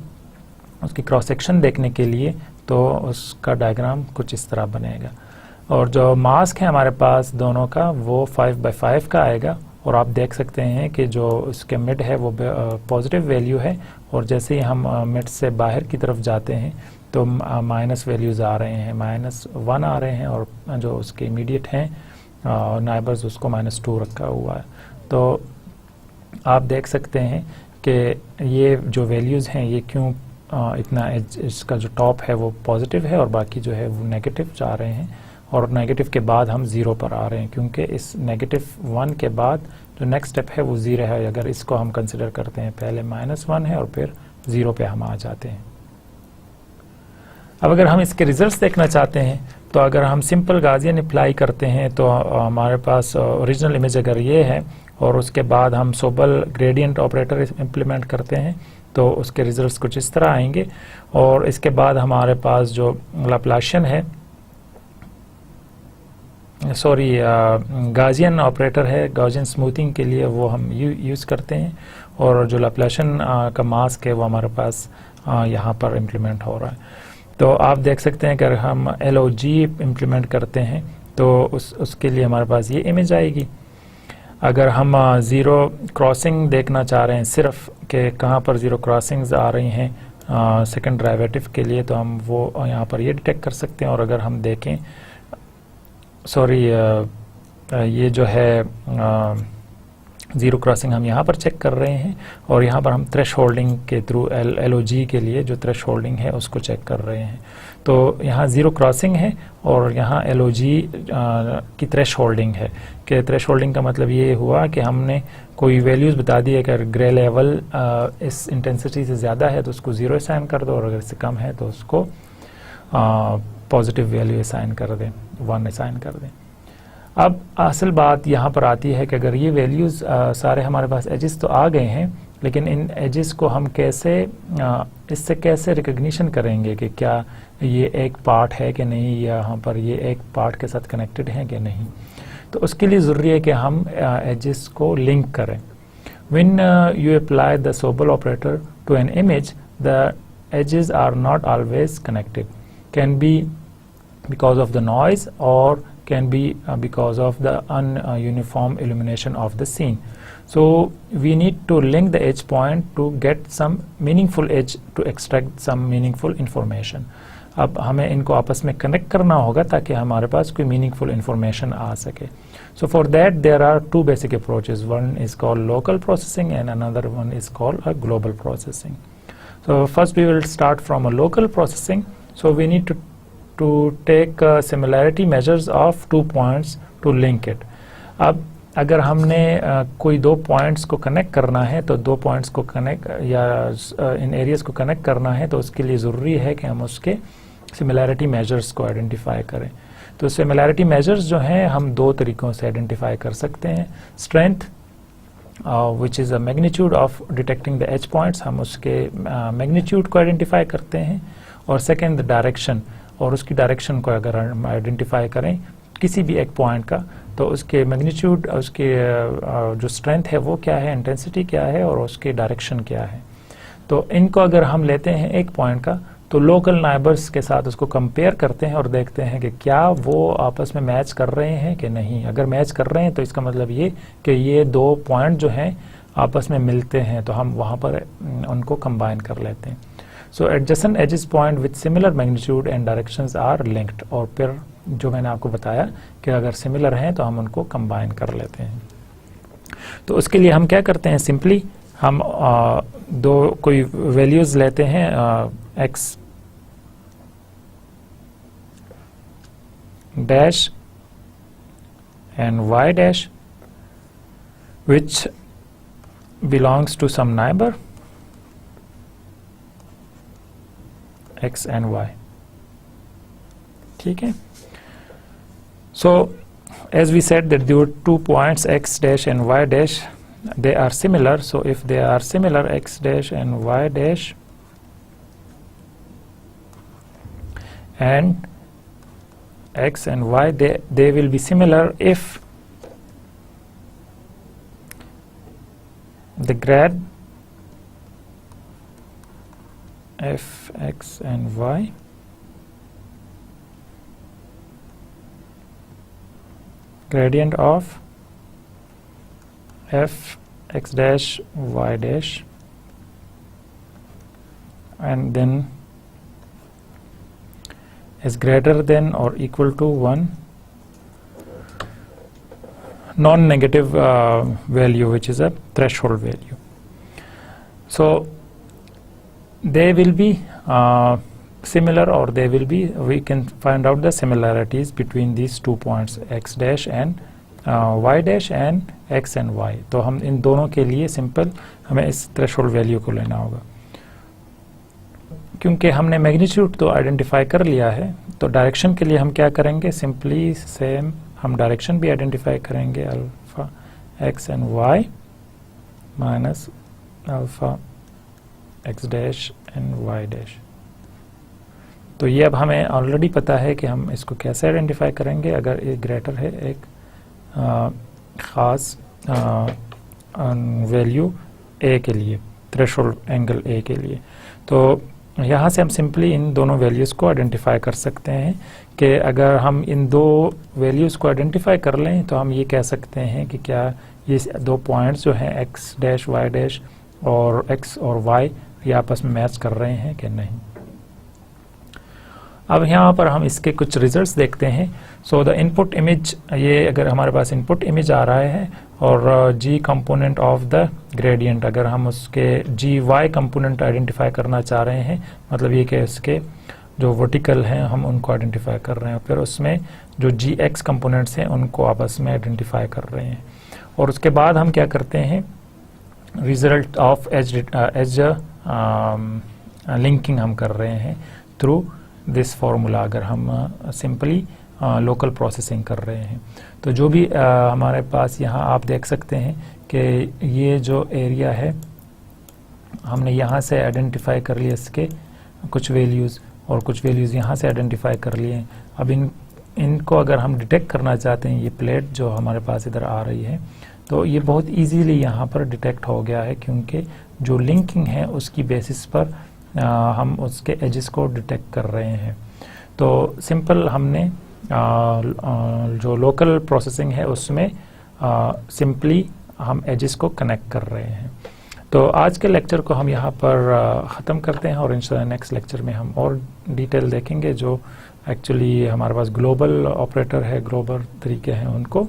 उसकी क्रॉस सेक्शन देखने के लिए तो उसका डायग्राम कुछ इस तरह बनेगा। और जो मास्क है हमारे पास दोनों का वो 5/5 का आएगा और आप देख सकते हैं कि जो इसके मिड है वो पॉजिटिव वैल्यू है और जैसे ही हम मिड से बाहर की तरफ जाते हैं तो माइनस वैल्यूज़ आ रहे हैं, -1 आ रहे हैं और जो उसके इमीडिएट हैं नाइबर्स उसको -2 रखा हुआ है। तो आप देख सकते हैं कि ये जो वैल्यूज़ हैं ये क्यों इतना इसका जो टॉप है वो पॉजिटिव है और बाकी जो है वो नेगेटिव जा रहे हैं और नेगेटिव के बाद हम ज़ीरो पर आ रहे हैं क्योंकि इस -1 के बाद जो नेक्स्ट स्टेप है वो ज़ीरो है। अगर इसको हम कंसिडर करते हैं पहले -1 है और फिर ज़ीरो पे हम आ जाते हैं। अब अगर हम इसके रिजल्ट्स देखना चाहते हैं तो अगर हम सिंपल गाउसियन अप्लाई करते हैं तो हमारे पास ओरिजिनल इमेज अगर ये है और उसके बाद हम सोबल ग्रेडियंट ऑपरेटर इम्प्लीमेंट करते हैं तो उसके रिजल्ट्स कुछ इस तरह आएंगे। और इसके बाद हमारे पास जो लैप्लाशियन है गाउसियन ऑपरेटर है, गाउसियन स्मूथिंग के लिए वो हम यूज़ करते हैं और जो लैप्लाशियन का मास्क है वो हमारे पास यहाँ पर इम्प्लीमेंट हो रहा है। तो आप देख सकते हैं कि अगर हम LOG इम्प्लीमेंट करते हैं तो उसके लिए हमारे पास ये इमेज आएगी। अगर हम ज़ीरो क्रॉसिंग देखना चाह रहे हैं सिर्फ कि कहाँ पर ज़ीरो क्रॉसिंग्स आ रही हैं सेकंड डेरिवेटिव के लिए तो हम वो यहाँ पर ये डिटेक्ट कर सकते हैं। और अगर हम देखें ये जो है ज़ीरो क्रॉसिंग हम यहाँ पर चेक कर रहे हैं और यहाँ पर हम थ्रेश होल्डिंग के थ्रू LOG के लिए जो थ्रेश होल्डिंग है उसको चेक कर रहे हैं। तो यहाँ ज़ीरो क्रॉसिंग है और यहाँ LOG की थ्रेश होल्डिंग है कि थ्रेश होल्डिंग का मतलब ये हुआ कि हमने कोई वैल्यूज़ बता दी है कि अगर ग्रे लेवल इस इंटेंसिटी से ज़्यादा है तो उसको ज़ीरो असाइन कर दो और अगर इससे कम है तो उसको पॉजिटिव वैल्यू असाइन कर दें, 1 असाइन कर दें। अब असल बात यहाँ पर आती है कि अगर ये वैल्यूज़ सारे हमारे पास एजेस तो आ गए हैं लेकिन इन एजेस को हम कैसे इससे कैसे रिकग्निशन करेंगे कि क्या ये एक पार्ट है कि नहीं या यहाँ पर ये एक पार्ट के साथ कनेक्टेड है कि नहीं। तो उसके लिए ज़रूरी है कि हम एजेस को लिंक करें। When you apply the Sobel operator to an image the edges are not always connected, can be because of the noise और can be because of the ununiform illumination of the scene. So we need to link the edge point to get some meaningful edge to extract some meaningful information. अब हमें इनको आपस में connect करना होगा ताकि हमारे पास कोई मीनिंगफुल इंफॉर्मेशन आ सके। So for that there are two basic approaches. One is called local processing and another one is called a global processing. So first we will start from a local processing. So we need to take similarity measures of 2 points to link it. अब अगर हमने कोई 2 points को connect करना है तो 2 points को connect या इन एरियाज को कनेक्ट करना है तो उसके लिए ज़रूरी है कि हम उसके सिमिलैरिटी मेजर्स को आइडेंटिफाई करें। तो सिमिलैरिटी मेजर्स जो हैं हम 2 तरीक़ों से आइडेंटिफाई कर सकते हैं। Strength which is a magnitude of detecting the age points, हम उसके मैग्नीट्यूड को आइडेंटिफाई करते हैं। और सेकेंड द डायरेक्शन, और उसकी डायरेक्शन को अगर हम आइडेंटिफाई करें किसी भी एक पॉइंट का तो उसके मैग्नीट्यूड, उसके जो स्ट्रेंथ है वो क्या है, इंटेंसिटी क्या है और उसकी डायरेक्शन क्या है। तो इनको अगर हम लेते हैं एक पॉइंट का तो लोकल नाइबर्स के साथ उसको कंपेयर करते हैं और देखते हैं कि क्या वो आपस में मैच कर रहे हैं कि नहीं। अगर मैच कर रहे हैं तो इसका मतलब ये कि ये 2 पॉइंट जो हैं आपस में मिलते हैं तो हम वहाँ पर उनको कंबाइन कर लेते हैं। So adjacent edges point with similar magnitude and directions are linked. और फिर जो मैंने आपको बताया कि अगर सिमिलर हैं तो हम उनको कंबाइन कर लेते हैं। तो उसके लिए हम क्या करते हैं, सिंपली हम दो कोई वैल्यूज लेते हैं x dash and y dash which belongs to some neighbor x and y. ठीक है. So as we said that there were 2 points x dash and y dash, they are similar. So if they are similar, x dash and y dash and x and y, they will be similar if the grad f x and y gradient of f x dash y dash and then is greater than or equal to 1 non-negative value, which is a threshold value. So they will be similar, or they will be, we can find out the similarities between these 2 points x dash and y dash and x and y. तो हम इन दोनों के लिए simple हमें इस threshold value को लेना होगा. क्योंकि हमने मैग्नीट्यूड तो आइडेंटिफाई कर लिया है, तो डायरेक्शन के लिए हम क्या करेंगे, सिंपली सेम हम डायरेक्शन भी आइडेंटिफाई करेंगे, alpha x and y minus alpha x dash and y dash. तो ये अब हमें ऑलरेडी पता है कि हम इसको कैसे आइडेंटिफाई करेंगे अगर एक ग्रेटर है एक ख़ास वैल्यू ए के लिए, थ्रेशोल्ड एंगल ए के लिए. तो यहाँ से हम सिंपली इन दोनों वैल्यूज़ को आइडेंटिफाई कर सकते हैं कि अगर हम इन दो वैल्यूज़ को आइडेंटिफाई कर लें तो हम ये कह सकते हैं कि क्या ये दो पॉइंट्स जो हैं एक्स डैश वाई डैश और एक्स और वाई ये आपस में मैच कर रहे हैं कि नहीं. अब यहाँ पर हम इसके कुछ रिजल्ट्स देखते हैं. सो द इनपुट इमेज, ये अगर हमारे पास इनपुट इमेज आ रहा है और जी कंपोनेंट ऑफ द ग्रेडियंट, अगर हम उसके जी वाई कंपोनेंट आइडेंटिफाई करना चाह रहे हैं, मतलब ये कि उसके जो वर्टिकल हैं हम उनको आइडेंटिफाई कर रहे हैं, फिर उसमें जो जी एक्स कंपोनेंट्स हैं उनको आपस में आइडेंटिफाई कर रहे हैं. और उसके बाद हम क्या करते हैं, रिजल्ट ऑफ एज लिंकिंग हम कर रहे हैं थ्रू दिस फार्मूला. अगर हम सिंपली लोकल प्रोसेसिंग कर रहे हैं तो जो भी हमारे पास यहाँ आप देख सकते हैं कि ये जो एरिया है हमने यहाँ से आइडेंटिफाई कर लिए इसके कुछ वैल्यूज़, और कुछ वैल्यूज़ यहाँ से आइडेंटिफाई कर लिए. अब इनको अगर हम डिटेक्ट करना चाहते हैं, ये प्लेट जो हमारे पास इधर आ रही है, तो ये बहुत इजीली यहाँ पर डिटेक्ट हो गया है क्योंकि जो लिंकिंग है उसकी बेसिस पर हम उसके एजेस को डिटेक्ट कर रहे हैं. तो सिंपल हमने जो लोकल प्रोसेसिंग है उसमें सिंपली हम एजेस को कनेक्ट कर रहे हैं. तो आज के लेक्चर को हम यहाँ पर ख़त्म करते हैं और इंशाल्लाह नेक्स्ट लेक्चर में हम और डिटेल देखेंगे जो एक्चुअली हमारे पास ग्लोबल ऑपरेटर है, ग्लोबल तरीके हैं उनको.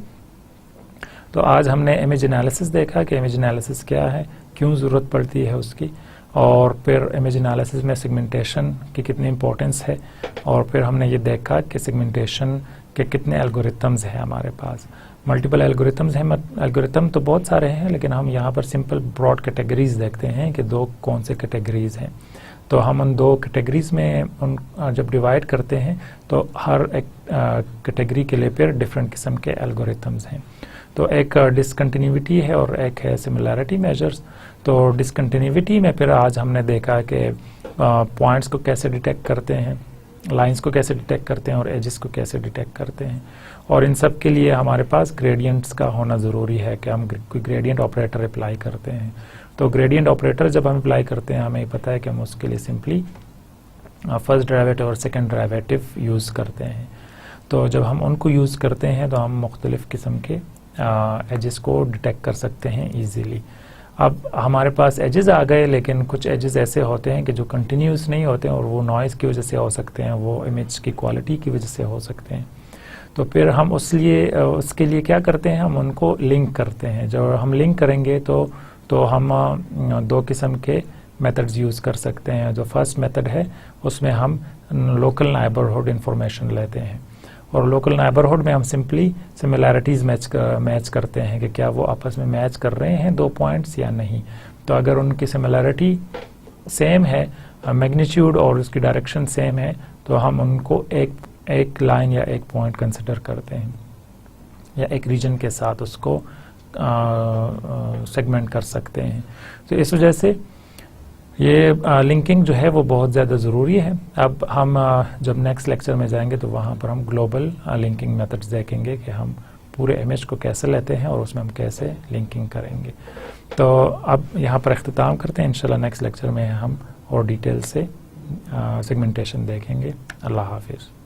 तो आज हमने इमेज एनालिसिस देखा कि इमेज एनालिसिस क्या है, क्यों ज़रूरत पड़ती है उसकी, और फिर इमेज एनालिसिस में सेगमेंटेशन की कितनी इम्पोर्टेंस है, और फिर हमने ये देखा कि सेगमेंटेशन के कितने एल्गोरिथम्स हैं हमारे पास. मल्टीपल एल्गोरिथम्स हैं, एल्गोरिथम तो बहुत सारे हैं लेकिन हम यहाँ पर सिंपल ब्रॉड कैटेगरीज देखते हैं कि दो कौन से कैटेगरीज हैं. तो हम उन दो कैटेगरीज में उन जब डिवाइड करते हैं तो हर एक कैटेगरी के लिए फिर डिफरेंट किस्म के एल्गोरिथम्स हैं. तो एक डिसकंटिन्यूटी है और एक है सिमिलैरिटी मेजर्स. तो डिसकंटिन्यूटी में फिर आज हमने देखा कि पॉइंट्स को कैसे डिटेक्ट करते हैं, लाइंस को कैसे डिटेक्ट करते हैं और एजेस को कैसे डिटेक्ट करते हैं. और इन सब के लिए हमारे पास ग्रेडियंट्स का होना ज़रूरी है कि हम कोई ग्रेडियंट ऑपरेटर अप्लाई करते हैं. तो ग्रेडियंट ऑपरेटर जब हम अप्लाई करते हैं हमें पता है कि हम उसके लिए सिंपली फर्स्ट डेरिवेटिव और सेकंड डेरिवेटिव यूज़ करते हैं. तो जब हम उनको यूज़ करते हैं तो हम मुख्तलिफ़ किस्म के एजेस को डिटेक्ट कर सकते हैं ईजीली. अब हमारे पास एजेस आ गए लेकिन कुछ एजेस ऐसे होते हैं कि जो कंटिन्यूस नहीं होते हैं और वो नॉइज़ की वजह से हो सकते हैं, वो इमेज की क्वालिटी की वजह से हो सकते हैं. तो फिर हम उसके लिए क्या करते हैं, हम उनको लिंक करते हैं. जब हम लिंक करेंगे तो तो हम दो किस्म के मेथड्स यूज़ कर सकते हैं। जो फर्स्ट मेथड है उसमें हम लोकल नाइबरहुड इंफॉर्मेशन लेते हैं, और लोकल नाइबरहुड में हम सिंपली सिमिलैरिटीज़ मैच करते हैं कि क्या वो आपस में मैच कर रहे हैं दो पॉइंट्स या नहीं। तो अगर उनकी सिमिलैरिटी सेम है, मैग्नीट्यूड और उसकी डायरेक्शन सेम है, तो हम उनको एक लाइन या एक पॉइंट कंसिडर करते हैं, या एक रीजन के साथ उसको सेगमेंट कर सकते हैं। तो इस वजह से ये लिंकिंग जो है वो बहुत ज़्यादा ज़रूरी है। अब हम जब नेक्स्ट लेक्चर में जाएंगे तो वहाँ पर हम ग्लोबल लिंकिंग मेथड्स देखेंगे कि हम पूरे इमेज को कैसे लेते हैं और उसमें हम कैसे लिंकिंग करेंगे। तो अब यहाँ पर इख्तिताम करते हैं। इंशाल्लाह नेक्स्ट लेक्चर में हम और डिटेल से सेगमेंटेशन देखेंगे। अल्लाह हाफिज़।